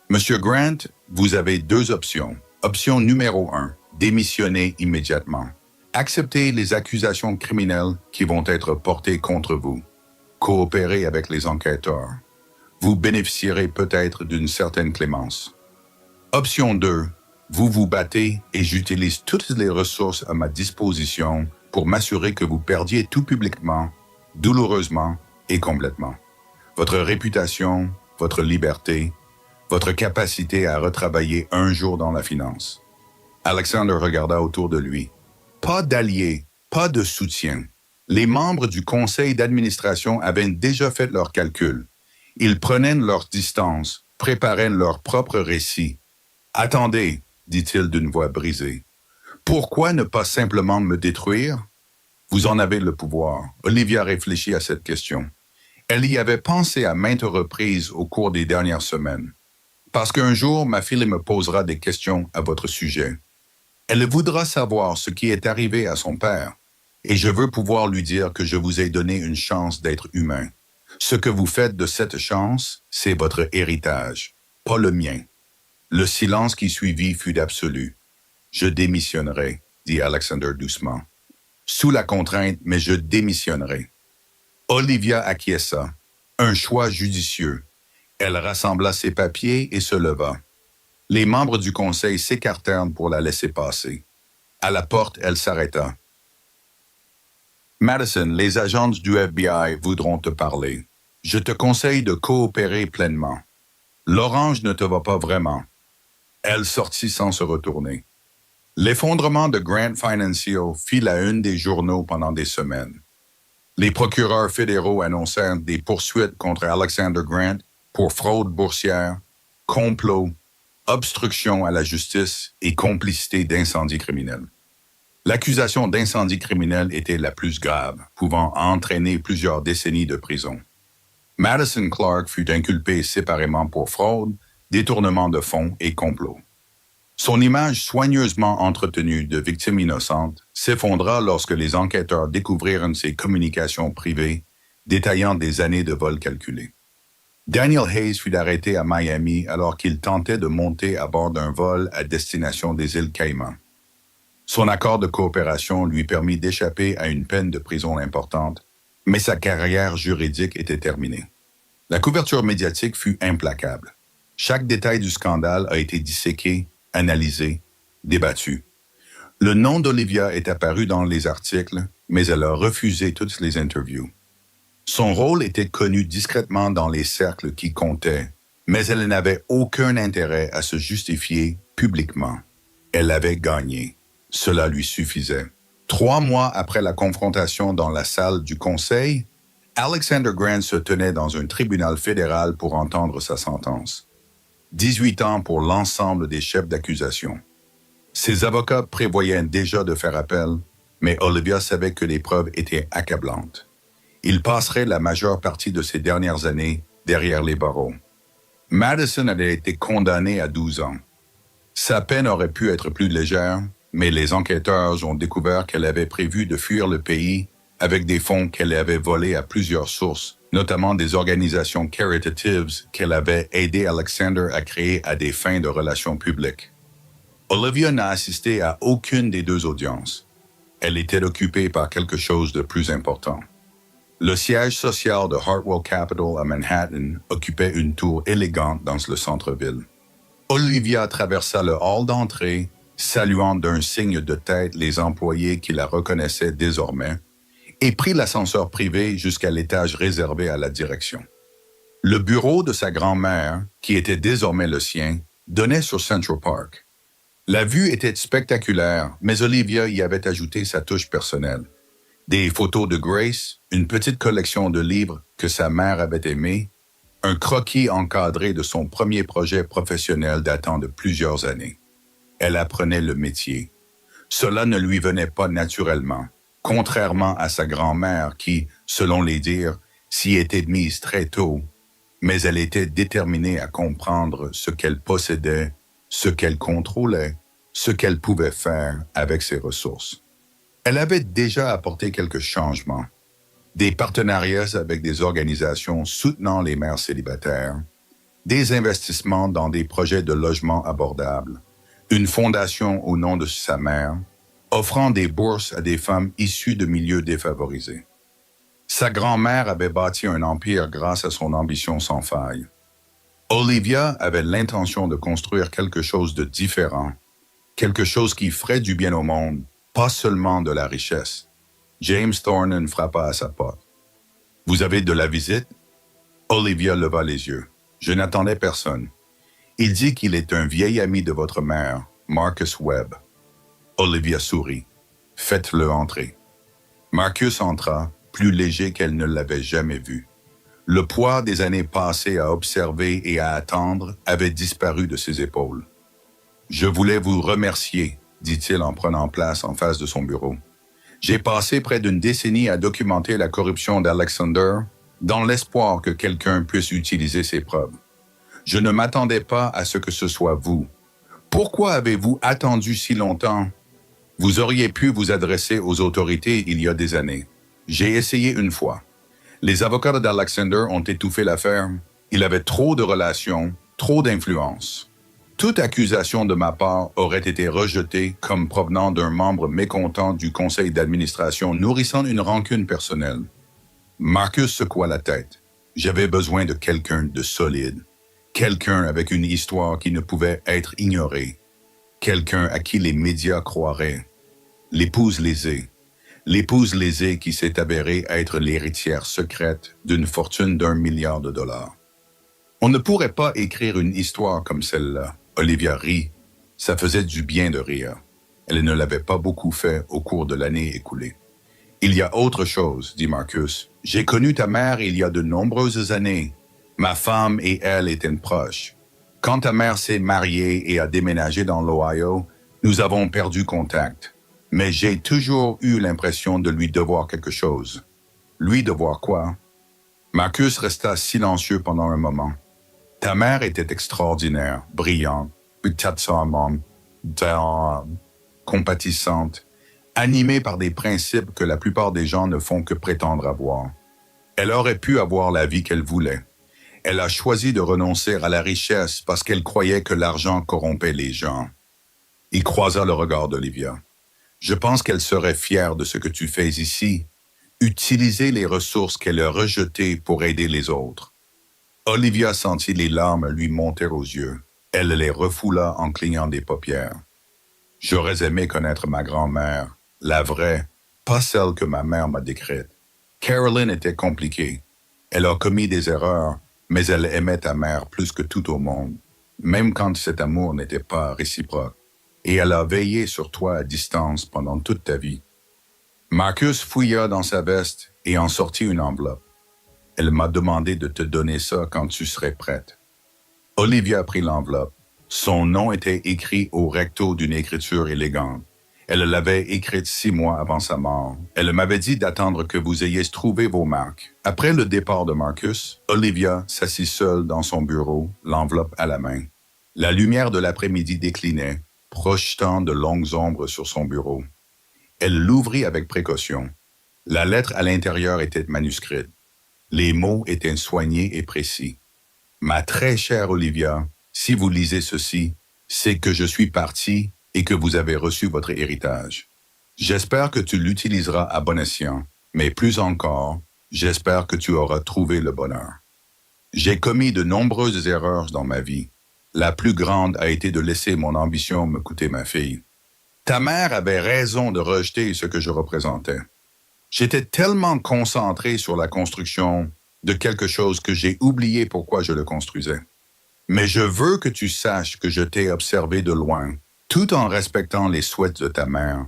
Monsieur Grant, vous avez deux options. Option numéro 1, démissionnez immédiatement. Acceptez les accusations criminelles qui vont être portées contre vous. Coopérez avec les enquêteurs. Vous bénéficierez peut-être d'une certaine clémence. Option 2, vous vous battez et j'utilise toutes les ressources à ma disposition pour m'assurer que vous perdiez tout publiquement, douloureusement et complètement. Votre réputation, votre liberté, votre capacité à retravailler un jour dans la finance. Alexander regarda autour de lui. Pas d'alliés, pas de soutien. Les membres du conseil d'administration avaient déjà fait leurs calculs. Ils prenaient leur distance, préparaient leur propre récit. « Attendez, dit-il d'une voix brisée. Pourquoi ne pas simplement me détruire? Vous en avez le pouvoir. Olivia réfléchit à cette question. Elle y avait pensé à maintes reprises au cours des dernières semaines. Parce qu'un jour, ma fille me posera des questions à votre sujet. Elle voudra savoir ce qui est arrivé à son père, et je veux pouvoir lui dire que je vous ai donné une chance d'être humain. Ce que vous faites de cette chance, c'est votre héritage, pas le mien. Le silence qui suivit fut absolu. Je démissionnerai, dit Alexander doucement. Sous la contrainte, mais je démissionnerai. Olivia acquiesça. Un choix judicieux. Elle rassembla ses papiers et se leva. Les membres du conseil s'écartèrent pour la laisser passer. À la porte, elle s'arrêta. Madison, les agents du FBI voudront te parler. Je te conseille de coopérer pleinement. L'orange ne te va pas vraiment. Elle sortit sans se retourner. L'effondrement de Grant Financial fit la une des journaux pendant des semaines. Les procureurs fédéraux annoncèrent des poursuites contre Alexander Grant pour fraude boursière, complot, obstruction à la justice et complicité d'incendie criminel. L'accusation d'incendie criminel était la plus grave, pouvant entraîner plusieurs décennies de prison. Madison Clark fut inculpé séparément pour fraude, détournement de fonds et complot. Son image soigneusement entretenue de victime innocente s'effondra lorsque les enquêteurs découvrirent ses communications privées détaillant des années de vol calculés. Daniel Hayes fut arrêté à Miami alors qu'il tentait de monter à bord d'un vol à destination des îles Caïmans. Son accord de coopération lui permit d'échapper à une peine de prison importante, mais sa carrière juridique était terminée. La couverture médiatique fut implacable. Chaque détail du scandale a été disséqué, analysé, débattu. Le nom d'Olivia est apparu dans les articles, mais elle a refusé toutes les interviews. Son rôle était connu discrètement dans les cercles qui comptaient, mais elle n'avait aucun intérêt à se justifier publiquement. Elle avait gagné. Cela lui suffisait. 3 mois après la confrontation dans la salle du conseil, Alexander Grant se tenait dans un tribunal fédéral pour entendre sa sentence. 18 ans pour l'ensemble des chefs d'accusation. Ses avocats prévoyaient déjà de faire appel, mais Olivia savait que les preuves étaient accablantes. Il passerait la majeure partie de ses dernières années derrière les barreaux. Madison avait été condamné à 12 ans. Sa peine aurait pu être plus légère, mais les enquêteurs ont découvert qu'elle avait prévu de fuir le pays avec des fonds qu'elle avait volés à plusieurs sources, notamment des organisations caritatives qu'elle avait aidé Alexander à créer à des fins de relations publiques. Olivia n'a assisté à aucune des 2 audiences. Elle était occupée par quelque chose de plus important. Le siège social de Hartwell Capital à Manhattan occupait une tour élégante dans le centre-ville. Olivia traversa le hall d'entrée, saluant d'un signe de tête les employés qui la reconnaissaient désormais, et prit l'ascenseur privé jusqu'à l'étage réservé à la direction. Le bureau de sa grand-mère, qui était désormais le sien, donnait sur Central Park. La vue était spectaculaire, mais Olivia y avait ajouté sa touche personnelle. Des photos de Grace, une petite collection de livres que sa mère avait aimés, un croquis encadré de son premier projet professionnel datant de plusieurs années. Elle apprenait le métier. Cela ne lui venait pas naturellement, contrairement à sa grand-mère qui, selon les dires, s'y était mise très tôt, mais elle était déterminée à comprendre ce qu'elle possédait, ce qu'elle contrôlait, ce qu'elle pouvait faire avec ses ressources. Elle avait déjà apporté quelques changements, des partenariats avec des organisations soutenant les mères célibataires, des investissements dans des projets de logement abordables, une fondation au nom de sa mère, offrant des bourses à des femmes issues de milieux défavorisés. Sa grand-mère avait bâti un empire grâce à son ambition sans faille. Olivia avait l'intention de construire quelque chose de différent, quelque chose qui ferait du bien au monde, pas seulement de la richesse. James Thornton frappa à sa porte. « Vous avez de la visite? » Olivia leva les yeux. « Je n'attendais personne. Il dit qu'il est un vieil ami de votre mère, Marcus Webb. » Olivia sourit. « Faites-le entrer. » Marcus entra, plus léger qu'elle ne l'avait jamais vu. Le poids des années passées à observer et à attendre avait disparu de ses épaules. « Je voulais vous remercier, » dit-il en prenant place en face de son bureau. « J'ai passé près d'une décennie à documenter la corruption d'Alexander dans l'espoir que quelqu'un puisse utiliser ses preuves. Je ne m'attendais pas à ce que ce soit vous. Pourquoi avez-vous attendu si longtemps? Vous auriez pu vous adresser aux autorités il y a des années. J'ai essayé une fois. Les avocats d'Alexander ont étouffé l'affaire. Il avait trop de relations, trop d'influence. Toute accusation de ma part aurait été rejetée comme provenant d'un membre mécontent du conseil d'administration nourrissant une rancune personnelle. Marcus secoua la tête. J'avais besoin de quelqu'un de solide. Quelqu'un avec une histoire qui ne pouvait être ignorée. Quelqu'un à qui les médias croiraient. L'épouse lésée. L'épouse lésée qui s'est avérée être l'héritière secrète d'une fortune d'1 milliard de dollars. On ne pourrait pas écrire une histoire comme celle-là. Olivia rit. Ça faisait du bien de rire. Elle ne l'avait pas beaucoup fait au cours de l'année écoulée. Il y a autre chose, dit Marcus. J'ai connu ta mère il y a de nombreuses années. Ma femme et elle étaient proches. Quand ta mère s'est mariée et a déménagé dans l'Ohio, nous avons perdu contact. Mais j'ai toujours eu l'impression de lui devoir quelque chose. Lui devoir quoi? Marcus resta silencieux pendant un moment. Ta mère était extraordinaire, brillante, compatissante, animée par des principes que la plupart des gens ne font que prétendre avoir. Elle aurait pu avoir la vie qu'elle voulait. Elle a choisi de renoncer à la richesse parce qu'elle croyait que l'argent corrompait les gens. Il croisa le regard d'Olivia. Je pense qu'elle serait fière de ce que tu fais ici. Utiliser les ressources qu'elle a rejetées pour aider les autres. Olivia sentit les larmes lui monter aux yeux. Elle les refoula en clignant des paupières. J'aurais aimé connaître ma grand-mère, la vraie, pas celle que ma mère m'a décrite. Carolyn était compliquée. Elle a commis des erreurs, mais elle aimait ta mère plus que tout au monde, même quand cet amour n'était pas réciproque. Et elle a veillé sur toi à distance pendant toute ta vie. Marcus fouilla dans sa veste et en sortit une enveloppe. Elle m'a demandé de te donner ça quand tu serais prête. Olivia prit l'enveloppe. Son nom était écrit au recto d'une écriture élégante. Elle l'avait écrite 6 mois avant sa mort. Elle m'avait dit d'attendre que vous ayez trouvé vos marques. Après le départ de Marcus, Olivia s'assit seule dans son bureau, l'enveloppe à la main. La lumière de l'après-midi déclinait, projetant de longues ombres sur son bureau. Elle l'ouvrit avec précaution. La lettre à l'intérieur était manuscrite. Les mots étaient soignés et précis. Ma très chère Olivia, si vous lisez ceci, c'est que je suis parti et que vous avez reçu votre héritage. J'espère que tu l'utiliseras à bon escient, mais plus encore, j'espère que tu auras trouvé le bonheur. J'ai commis de nombreuses erreurs dans ma vie. La plus grande a été de laisser mon ambition me coûter ma fille. Ta mère avait raison de rejeter ce que je représentais. J'étais tellement concentré sur la construction de quelque chose que j'ai oublié pourquoi je le construisais. Mais je veux que tu saches que je t'ai observé de loin, tout en respectant les souhaits de ta mère.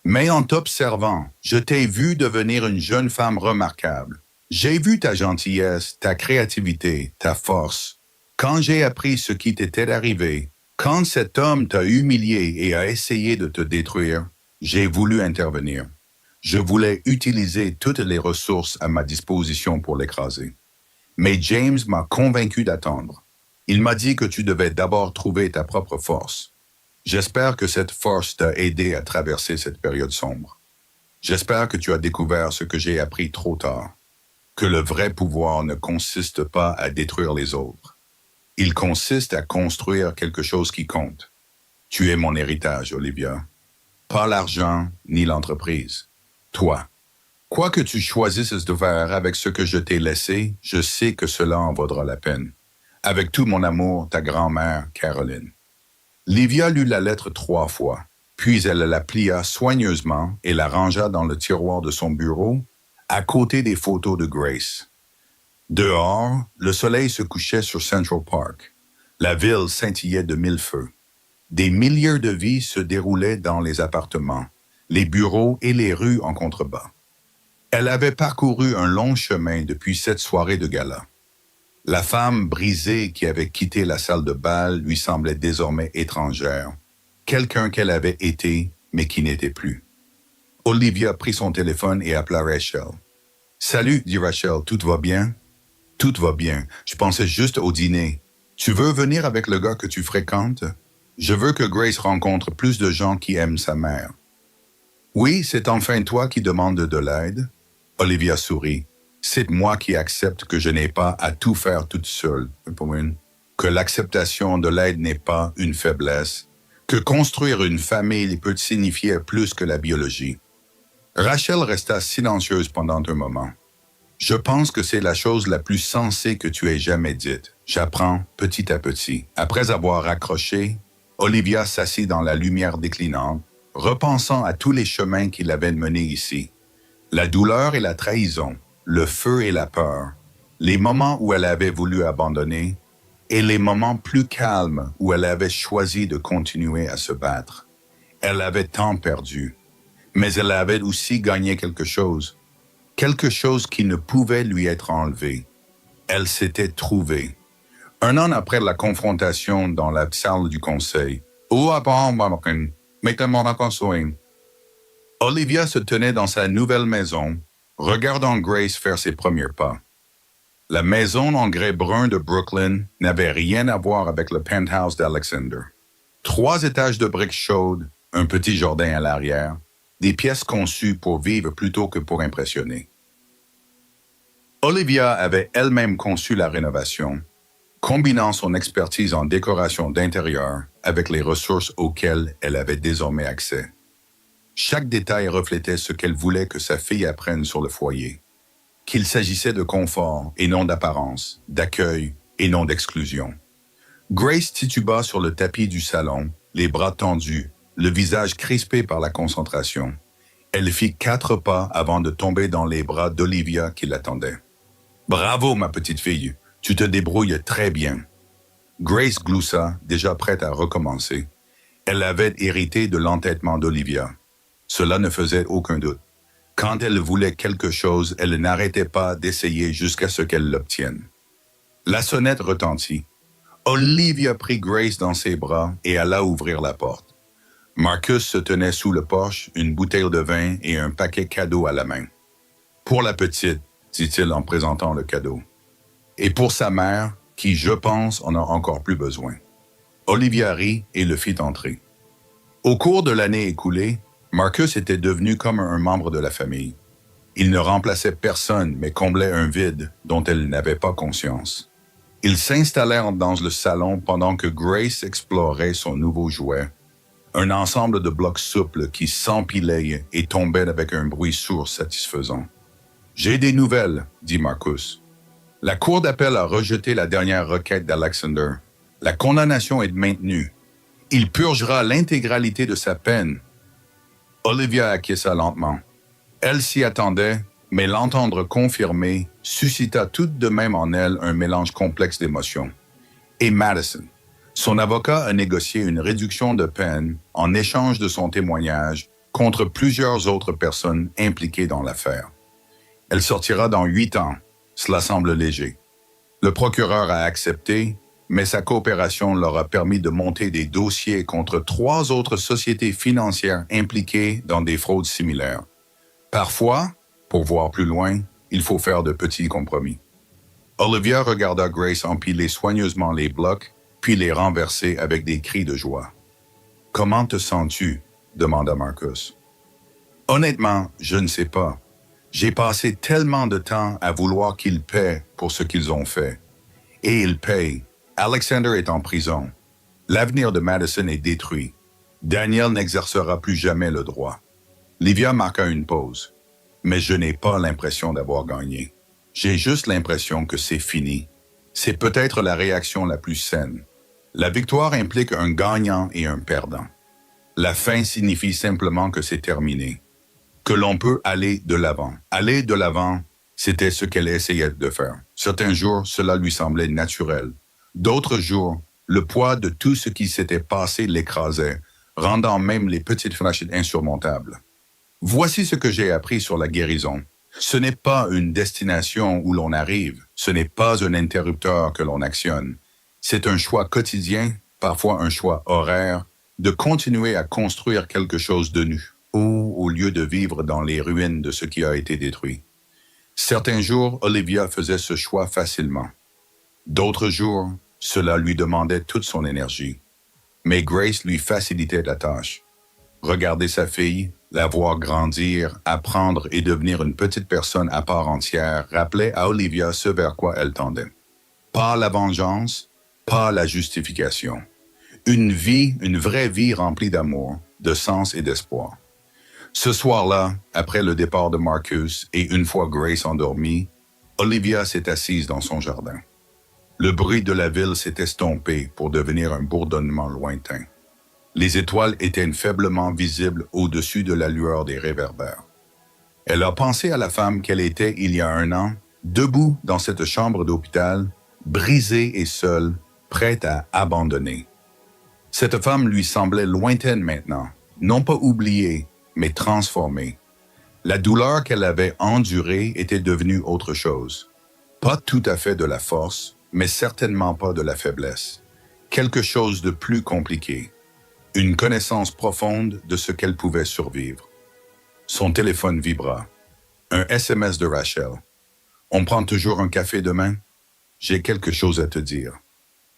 Mais en t'observant, je t'ai vu devenir une jeune femme remarquable. J'ai vu ta gentillesse, ta créativité, ta force. Quand j'ai appris ce qui t'était arrivé, quand cet homme t'a humilié et a essayé de te détruire, j'ai voulu intervenir. Je voulais utiliser toutes les ressources à ma disposition pour l'écraser. Mais James m'a convaincu d'attendre. Il m'a dit que tu devais d'abord trouver ta propre force. J'espère que cette force t'a aidé à traverser cette période sombre. J'espère que tu as découvert ce que j'ai appris trop tard, que le vrai pouvoir ne consiste pas à détruire les autres. Il consiste à construire quelque chose qui compte. Tu es mon héritage, Olivia. Pas l'argent ni l'entreprise. Toi. Quoi que tu choisisses de faire avec ce que je t'ai laissé, je sais que cela en vaudra la peine. Avec tout mon amour, ta grand-mère, Caroline. Livia lut la lettre 3 fois, puis elle la plia soigneusement et la rangea dans le tiroir de son bureau, à côté des photos de Grace. Dehors, le soleil se couchait sur Central Park. La ville scintillait de mille feux. Des milliers de vies se déroulaient dans les appartements, les bureaux et les rues en contrebas. Elle avait parcouru un long chemin depuis cette soirée de gala. La femme brisée qui avait quitté la salle de bal lui semblait désormais étrangère, quelqu'un qu'elle avait été, mais qui n'était plus. Olivia prit son téléphone et appela Rachel. « Salut, dit Rachel, tout va bien? »« Tout va bien, je pensais juste au dîner. Tu veux venir avec le gars que tu fréquentes? Je veux que Grace rencontre plus de gens qui aiment sa mère. »« Oui, c'est enfin toi qui demandes de l'aide? » Olivia sourit. C'est moi qui accepte que je n'ai pas à tout faire toute seule, que l'acceptation de l'aide n'est pas une faiblesse, que construire une famille peut signifier plus que la biologie. Rachel resta silencieuse pendant un moment. Je pense que c'est la chose la plus sensée que tu aies jamais dite. J'apprends petit à petit. Après avoir raccroché, Olivia s'assit dans la lumière déclinante, repensant à tous les chemins qui l'avaient menée ici. La douleur et la trahison, le feu et la peur, les moments où elle avait voulu abandonner et les moments plus calmes où elle avait choisi de continuer à se battre. Elle avait tant perdu, mais elle avait aussi gagné quelque chose qui ne pouvait lui être enlevé. Elle s'était trouvée. 1 an après la confrontation dans la salle du conseil, Olivia se tenait dans sa nouvelle maison, regardant Grace faire ses premiers pas. La maison en grès brun de Brooklyn n'avait rien à voir avec le penthouse d'Alexander. 3 étages de briques chaudes, un petit jardin à l'arrière, des pièces conçues pour vivre plutôt que pour impressionner. Olivia avait elle-même conçu la rénovation, combinant son expertise en décoration d'intérieur avec les ressources auxquelles elle avait désormais accès. Chaque détail reflétait ce qu'elle voulait que sa fille apprenne sur le foyer. Qu'il s'agissait de confort et non d'apparence, d'accueil et non d'exclusion. Grace tituba sur le tapis du salon, les bras tendus, le visage crispé par la concentration. Elle fit 4 pas avant de tomber dans les bras d'Olivia qui l'attendait. « Bravo, ma petite fille, tu te débrouilles très bien. » Grace gloussa, déjà prête à recommencer. Elle avait hérité de l'entêtement d'Olivia. Cela ne faisait aucun doute. Quand elle voulait quelque chose, elle n'arrêtait pas d'essayer jusqu'à ce qu'elle l'obtienne. La sonnette retentit. Olivia prit Grace dans ses bras et alla ouvrir la porte. Marcus se tenait sous le porche, une bouteille de vin et un paquet cadeau à la main. « Pour la petite, » dit-il en présentant le cadeau. « Et pour sa mère, qui, je pense, en a encore plus besoin. » Olivia rit et le fit entrer. Au cours de l'année écoulée, Marcus était devenu comme un membre de la famille. Il ne remplaçait personne, mais comblait un vide dont elle n'avait pas conscience. Ils s'installèrent dans le salon pendant que Grace explorait son nouveau jouet, un ensemble de blocs souples qui s'empilaient et tombaient avec un bruit sourd satisfaisant. « J'ai des nouvelles, » dit Marcus. La cour d'appel a rejeté la dernière requête d'Alexander. La condamnation est maintenue. Il purgera l'intégralité de sa peine. Olivia acquiesça lentement. Elle s'y attendait, mais l'entendre confirmer suscita tout de même en elle un mélange complexe d'émotions. Et Madison, son avocat a négocié une réduction de peine en échange de son témoignage contre plusieurs autres personnes impliquées dans l'affaire. Elle sortira dans 8 ans, cela semble léger. Le procureur a accepté, mais sa coopération leur a permis de monter des dossiers contre 3 autres sociétés financières impliquées dans des fraudes similaires. Parfois, pour voir plus loin, il faut faire de petits compromis. Olivia regarda Grace empiler soigneusement les blocs, puis les renverser avec des cris de joie. « Comment te sens-tu » demanda Marcus. « Honnêtement, je ne sais pas. J'ai passé tellement de temps à vouloir qu'ils paient pour ce qu'ils ont fait. Et ils payent. Alexander est en prison. L'avenir de Madison est détruit. Daniel n'exercera plus jamais le droit. » Livia marqua une pause. « Mais je n'ai pas l'impression d'avoir gagné. J'ai juste l'impression que c'est fini. C'est peut-être la réaction la plus saine. La victoire implique un gagnant et un perdant. La fin signifie simplement que c'est terminé, que l'on peut aller de l'avant. Aller de l'avant, c'était ce qu'elle essayait de faire. Certains jours, cela lui semblait naturel. D'autres jours, le poids de tout ce qui s'était passé l'écrasait, rendant même les petites flachettes insurmontables. Voici ce que j'ai appris sur la guérison. Ce n'est pas une destination où l'on arrive, ce n'est pas un interrupteur que l'on actionne. C'est un choix quotidien, parfois un choix horaire, de continuer à construire quelque chose de nu, ou au lieu de vivre dans les ruines de ce qui a été détruit. Certains jours, Olivia faisait ce choix facilement. D'autres jours, cela lui demandait toute son énergie. Mais Grace lui facilitait la tâche. Regarder sa fille, la voir grandir, apprendre et devenir une petite personne à part entière rappelait à Olivia ce vers quoi elle tendait. Pas la vengeance, pas la justification. Une vie, une vraie vie remplie d'amour, de sens et d'espoir. Ce soir-là, après le départ de Marcus et une fois Grace endormie, Olivia s'est assise dans son jardin. Le bruit de la ville s'est estompé pour devenir un bourdonnement lointain. Les étoiles étaient faiblement visibles au-dessus de la lueur des réverbères. Elle a pensé à la femme qu'elle était il y a 1 an, debout dans cette chambre d'hôpital, brisée et seule, prête à abandonner. Cette femme lui semblait lointaine maintenant, non pas oubliée, mais transformée. La douleur qu'elle avait endurée était devenue autre chose. Pas tout à fait de la force, mais certainement pas de la faiblesse. Quelque chose de plus compliqué. Une connaissance profonde de ce qu'elle pouvait survivre. Son téléphone vibra. Un SMS de Rachel. « On prend toujours un café demain? J'ai quelque chose à te dire. »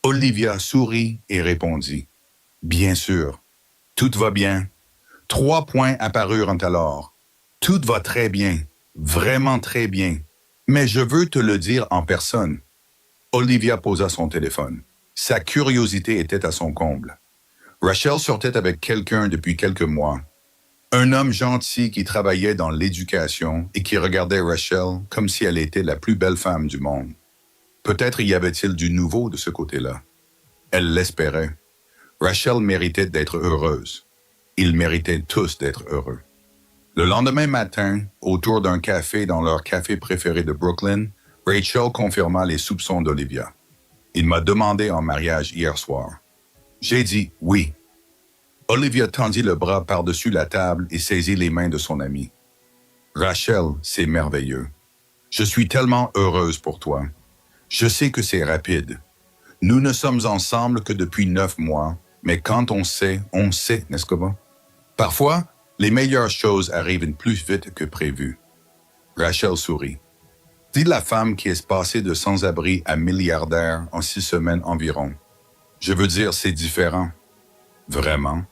Olivia sourit et répondit. « Bien sûr. Tout va bien. » 3 points apparurent alors. « Tout va très bien. Vraiment très bien. Mais je veux te le dire en personne. » Olivia posa son téléphone. Sa curiosité était à son comble. Rachel sortait avec quelqu'un depuis quelques mois. Un homme gentil qui travaillait dans l'éducation et qui regardait Rachel comme si elle était la plus belle femme du monde. Peut-être y avait-il du nouveau de ce côté-là. Elle l'espérait. Rachel méritait d'être heureuse. Ils méritaient tous d'être heureux. Le lendemain matin, autour d'un café dans leur café préféré de Brooklyn, Rachel confirma les soupçons d'Olivia. « Il m'a demandé en mariage hier soir. » J'ai dit « oui ». Olivia tendit le bras par-dessus la table et saisit les mains de son amie. « Rachel, c'est merveilleux. Je suis tellement heureuse pour toi. Je sais que c'est rapide. Nous ne sommes ensemble que depuis 9 mois, mais quand on sait, n'est-ce pas? Parfois, les meilleures choses arrivent plus vite que prévu. » Rachel sourit. « Dis la femme qui est passée de sans-abri à milliardaire en 6 semaines environ. Je veux dire, c'est différent. Vraiment.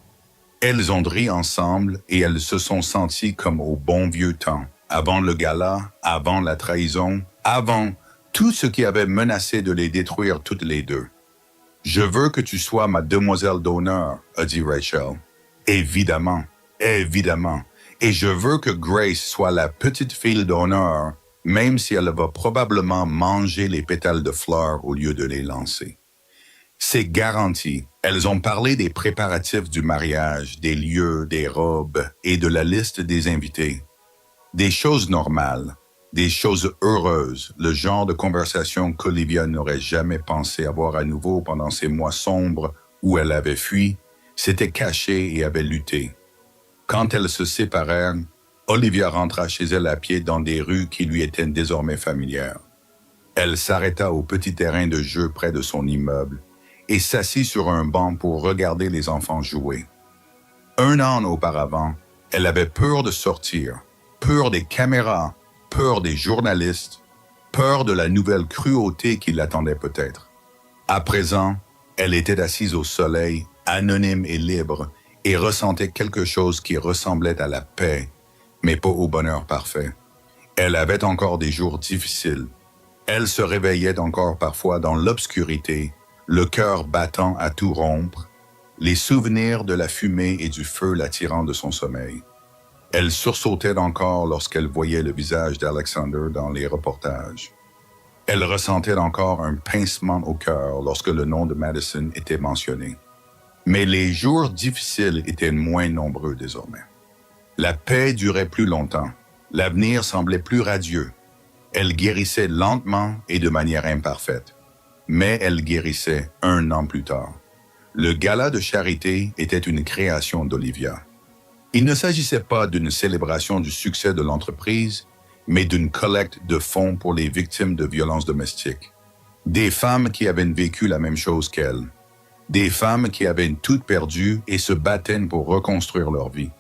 Elles ont ri ensemble et elles se sont senties comme au bon vieux temps, avant le gala, avant la trahison, avant tout ce qui avait menacé de les détruire toutes les deux. « Je veux que tu sois ma demoiselle d'honneur, » a dit Rachel. « Évidemment, évidemment. Et je veux que Grace soit la petite fille d'honneur, même si elle va probablement manger les pétales de fleurs au lieu de les lancer. » C'est garanti. Elles ont parlé des préparatifs du mariage, des lieux, des robes et de la liste des invités. Des choses normales, des choses heureuses, le genre de conversation qu'Olivia n'aurait jamais pensé avoir à nouveau pendant ces mois sombres où elle avait fui, s'était cachée et avait lutté. Quand elles se séparèrent, Olivia rentra chez elle à pied dans des rues qui lui étaient désormais familières. Elle s'arrêta au petit terrain de jeu près de son immeuble et s'assit sur un banc pour regarder les enfants jouer. 1 an auparavant, elle avait peur de sortir, Peur des caméras, peur des journalistes, peur de la nouvelle cruauté qui l'attendait peut-être. À présent, elle était assise au soleil, anonyme et libre, et ressentait quelque chose qui ressemblait à la paix, mais pas au bonheur parfait. Elle avait encore des jours difficiles. Elle se réveillait encore parfois dans l'obscurité, le cœur battant à tout rompre, les souvenirs de la fumée et du feu l'attirant de son sommeil. Elle sursautait encore lorsqu'elle voyait le visage d'Alexander dans les reportages. Elle ressentait encore un pincement au cœur lorsque le nom de Madison était mentionné. Mais les jours difficiles étaient moins nombreux désormais. La paix durait plus longtemps. L'avenir semblait plus radieux. Elle guérissait lentement et de manière imparfaite. Mais elle guérissait 1 an plus tard. Le gala de charité était une création d'Olivia. Il ne s'agissait pas d'une célébration du succès de l'entreprise, mais d'une collecte de fonds pour les victimes de violences domestiques. Des femmes qui avaient vécu la même chose qu'elle. Des femmes qui avaient tout perdu et se battaient pour reconstruire leur vie.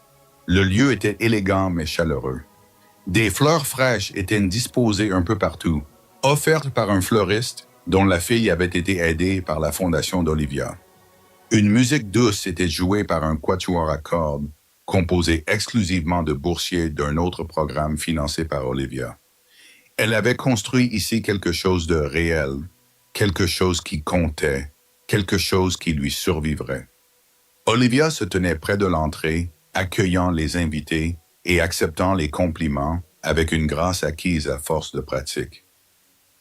Le lieu était élégant mais chaleureux. Des fleurs fraîches étaient disposées un peu partout, offertes par un fleuriste dont la fille avait été aidée par la fondation d'Olivia. Une musique douce était jouée par un quatuor à cordes, composé exclusivement de boursiers d'un autre programme financé par Olivia. Elle avait construit ici quelque chose de réel, quelque chose qui comptait, quelque chose qui lui survivrait. Olivia se tenait près de l'entrée, accueillant les invités et acceptant les compliments avec une grâce acquise à force de pratique.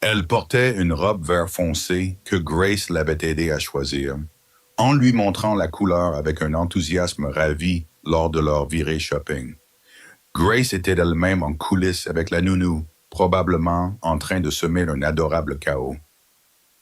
Elle portait une robe vert foncé que Grace l'avait aidée à choisir, en lui montrant la couleur avec un enthousiasme ravi lors de leur virée shopping. Grace était elle-même en coulisses avec la nounou, probablement en train de semer un adorable chaos.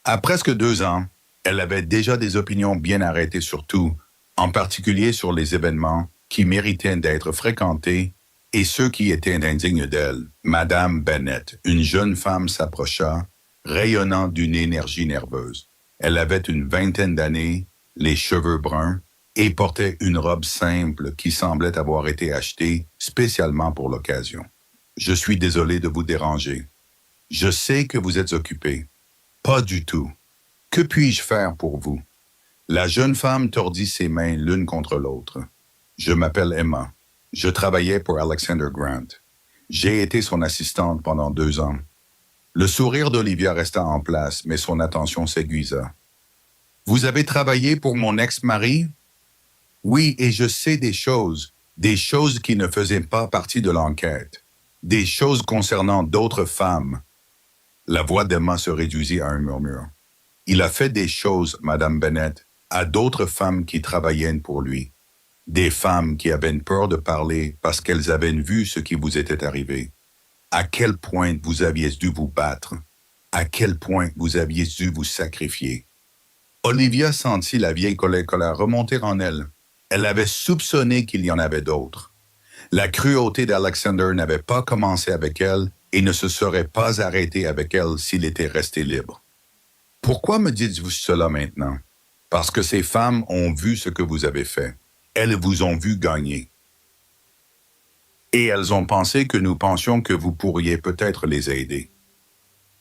À presque 2 ans, elle avait déjà des opinions bien arrêtées sur tout, en particulier sur les événements qui méritaient d'être fréquentés et ceux qui étaient indignes d'elle. Madame Bennett, une jeune femme, s'approcha, rayonnant d'une énergie nerveuse. Elle avait une 20aine d'années, les cheveux bruns, et portait une robe simple qui semblait avoir été achetée spécialement pour l'occasion. « Je suis désolé de vous déranger. Je sais que vous êtes occupé. Pas du tout. Que puis-je faire pour vous? » La jeune femme tordit ses mains l'une contre l'autre. « Je m'appelle Emma. Je travaillais pour Alexander Grant. J'ai été son assistante pendant 2 ans. » Le sourire d'Olivia resta en place, mais son attention s'aiguisa. « Vous avez travaillé pour mon ex-mari? » « Oui, et je sais des choses qui ne faisaient pas partie de l'enquête, des choses concernant d'autres femmes. » La voix d'Emma se réduisit à un murmure. « Il a fait des choses, Madame Bennett, à d'autres femmes qui travaillaient pour lui. Des femmes qui avaient peur de parler parce qu'elles avaient vu ce qui vous était arrivé. À quel point vous aviez dû vous battre. À quel point vous aviez dû vous sacrifier. » Olivia sentit la vieille colère remonter en elle. Elle avait soupçonné qu'il y en avait d'autres. La cruauté d'Alexander n'avait pas commencé avec elle et ne se serait pas arrêtée avec elle s'il était resté libre. « Pourquoi me dites-vous cela maintenant? Parce que ces femmes ont vu ce que vous avez fait. Elles vous ont vu gagner. Et elles ont pensé que nous pensions que vous pourriez peut-être les aider. »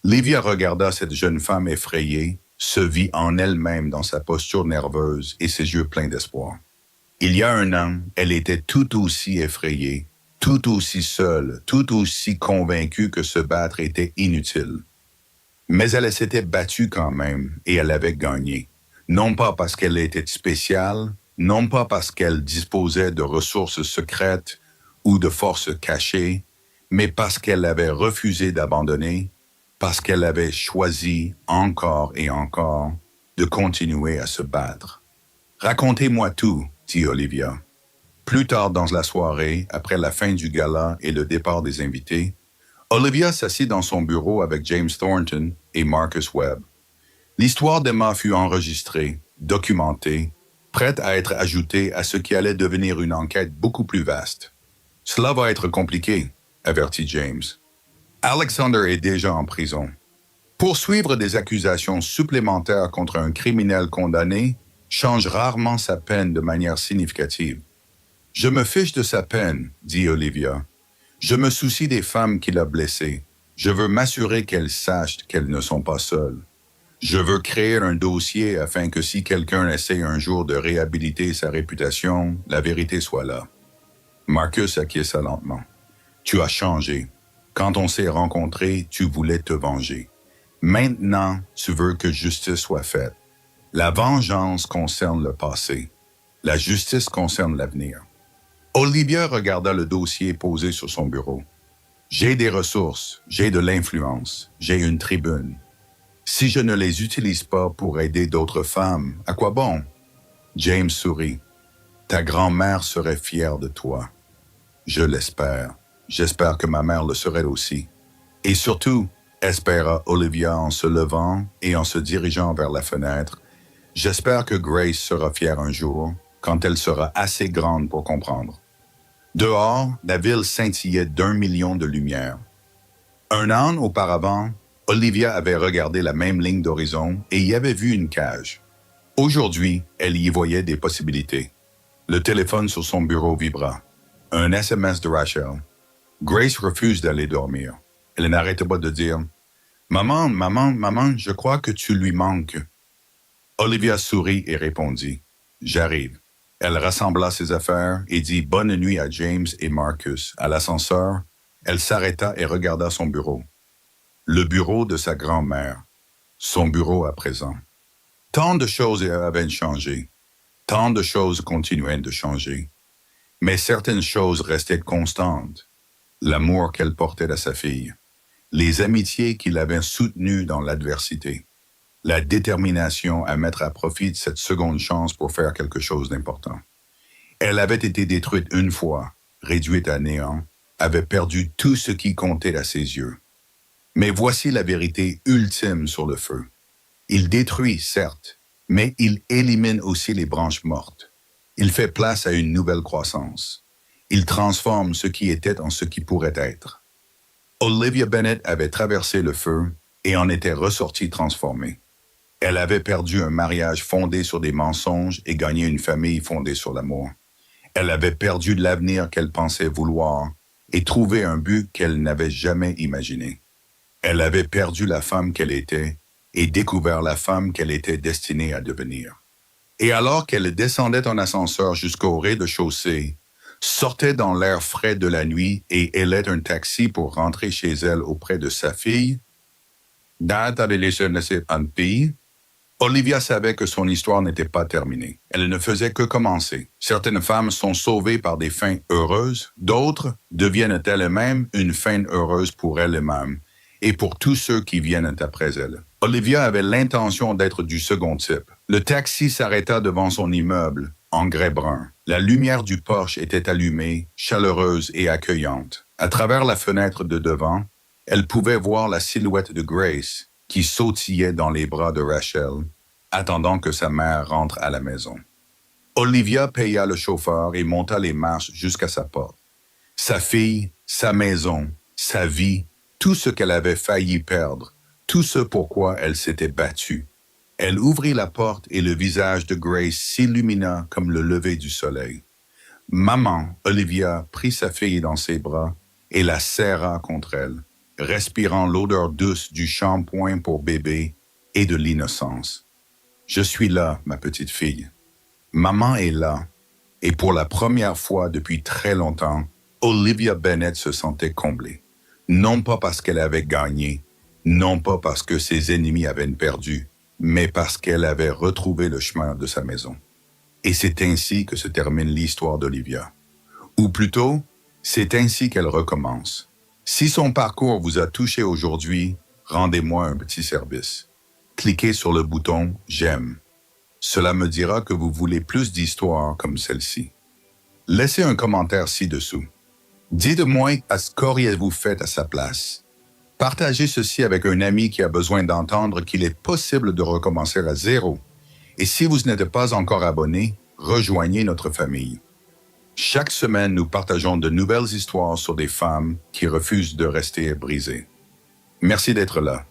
Livia regarda cette jeune femme effrayée, se vit en elle-même dans sa posture nerveuse et ses yeux pleins d'espoir. Il y a 1 an, elle était tout aussi effrayée, tout aussi seule, tout aussi convaincue que se battre était inutile. Mais elle s'était battue quand même et elle avait gagné. Non pas parce qu'elle était spéciale, non pas parce qu'elle disposait de ressources secrètes ou de forces cachées, mais parce qu'elle avait refusé d'abandonner, parce qu'elle avait choisi encore et encore de continuer à se battre. « Racontez-moi tout, » dit Olivia. Plus tard dans la soirée, après la fin du gala et le départ des invités, Olivia s'assit dans son bureau avec James Thornton et Marcus Webb. L'histoire d'Emma fut enregistrée, documentée, prête à être ajoutée à ce qui allait devenir une enquête beaucoup plus vaste. « Cela va être compliqué, » avertit James. Alexander est déjà en prison. Poursuivre des accusations supplémentaires contre un criminel condamné change rarement sa peine de manière significative. « Je me fiche de sa peine, » dit Olivia. Je me soucie des femmes qu'il a blessées. Je veux m'assurer qu'elles sachent qu'elles ne sont pas seules. Je veux créer un dossier afin que si quelqu'un essaie un jour de réhabiliter sa réputation, la vérité soit là. Marcus acquiesça lentement. Tu as changé. Quand on s'est rencontrés, tu voulais te venger. Maintenant, tu veux que justice soit faite. La vengeance concerne le passé. La justice concerne l'avenir. Olivia regarda le dossier posé sur son bureau. J'ai des ressources, j'ai de l'influence, j'ai une tribune. Si je ne les utilise pas pour aider d'autres femmes, à quoi bon? James sourit. Ta grand-mère serait fière de toi. Je l'espère. J'espère que ma mère le serait aussi. Et surtout, espéra Olivia en se levant et en se dirigeant vers la fenêtre, j'espère que Grace sera fière un jour, quand elle sera assez grande pour comprendre. Dehors, la ville scintillait d'1 million de lumières. Un an auparavant, Olivia avait regardé la même ligne d'horizon et y avait vu une cage. Aujourd'hui, elle y voyait des possibilités. Le téléphone sur son bureau vibra. Un SMS de Rachel. Grace refuse d'aller dormir. Elle n'arrêtait pas de dire « Maman, maman, maman, je crois que tu lui manques. » Olivia sourit et répondit « J'arrive. » Elle rassembla ses affaires et dit « Bonne nuit à James et Marcus. » À l'ascenseur, elle s'arrêta et regarda son bureau. Le bureau de sa grand-mère. Son bureau à présent. Tant de choses avaient changé. Tant de choses continuaient de changer. Mais certaines choses restaient constantes. L'amour qu'elle portait à sa fille. Les amitiés qui l'avaient soutenue dans l'adversité. La détermination à mettre à profit cette seconde chance pour faire quelque chose d'important. Elle avait été détruite une fois, réduite à néant, avait perdu tout ce qui comptait à ses yeux. Mais voici la vérité ultime sur le feu. Il détruit, certes, mais il élimine aussi les branches mortes. Il fait place à une nouvelle croissance. Il transforme ce qui était en ce qui pourrait être. Olivia Bennett avait traversé le feu et en était ressortie transformée. Elle avait perdu un mariage fondé sur des mensonges et gagné une famille fondée sur l'amour. Elle avait perdu l'avenir qu'elle pensait vouloir et trouvé un but qu'elle n'avait jamais imaginé. Elle avait perdu la femme qu'elle était et découvert la femme qu'elle était destinée à devenir. Et alors qu'elle descendait en ascenseur jusqu'au rez-de-chaussée, sortait dans l'air frais de la nuit et hélait un taxi pour rentrer chez elle auprès de sa fille, Olivia savait que son histoire n'était pas terminée. Elle ne faisait que commencer. Certaines femmes sont sauvées par des fins heureuses, d'autres deviennent elles-mêmes une fin heureuse pour elles-mêmes et pour tous ceux qui viennent après elles. Olivia avait l'intention d'être du second type. Le taxi s'arrêta devant son immeuble, en grès brun. La lumière du porche était allumée, chaleureuse et accueillante. À travers la fenêtre de devant, elle pouvait voir la silhouette de Grace, qui sautillait dans les bras de Rachel, attendant que sa mère rentre à la maison. Olivia paya le chauffeur et monta les marches jusqu'à sa porte. Sa fille, sa maison, sa vie, tout ce qu'elle avait failli perdre, tout ce pourquoi elle s'était battue. Elle ouvrit la porte et le visage de Grace s'illumina comme le lever du soleil. Maman, Olivia, prit sa fille dans ses bras et la serra contre elle, respirant l'odeur douce du shampoing pour bébé et de l'innocence. Je suis là, ma petite fille. Maman est là, et pour la première fois depuis très longtemps, Olivia Bennett se sentait comblée. Non pas parce qu'elle avait gagné, non pas parce que ses ennemis avaient perdu, mais parce qu'elle avait retrouvé le chemin de sa maison. Et c'est ainsi que se termine l'histoire d'Olivia. Ou plutôt, c'est ainsi qu'elle recommence. Si son parcours vous a touché aujourd'hui, rendez-moi un petit service. Cliquez sur le bouton « J'aime ». Cela me dira que vous voulez plus d'histoires comme celle-ci. Laissez un commentaire ci-dessous. Dites-moi ce qu'auriez-vous fait à sa place. Partagez ceci avec un ami qui a besoin d'entendre qu'il est possible de recommencer à zéro. Et si vous n'êtes pas encore abonné, rejoignez notre famille. Chaque semaine, nous partageons de nouvelles histoires sur des femmes qui refusent de rester brisées. Merci d'être là.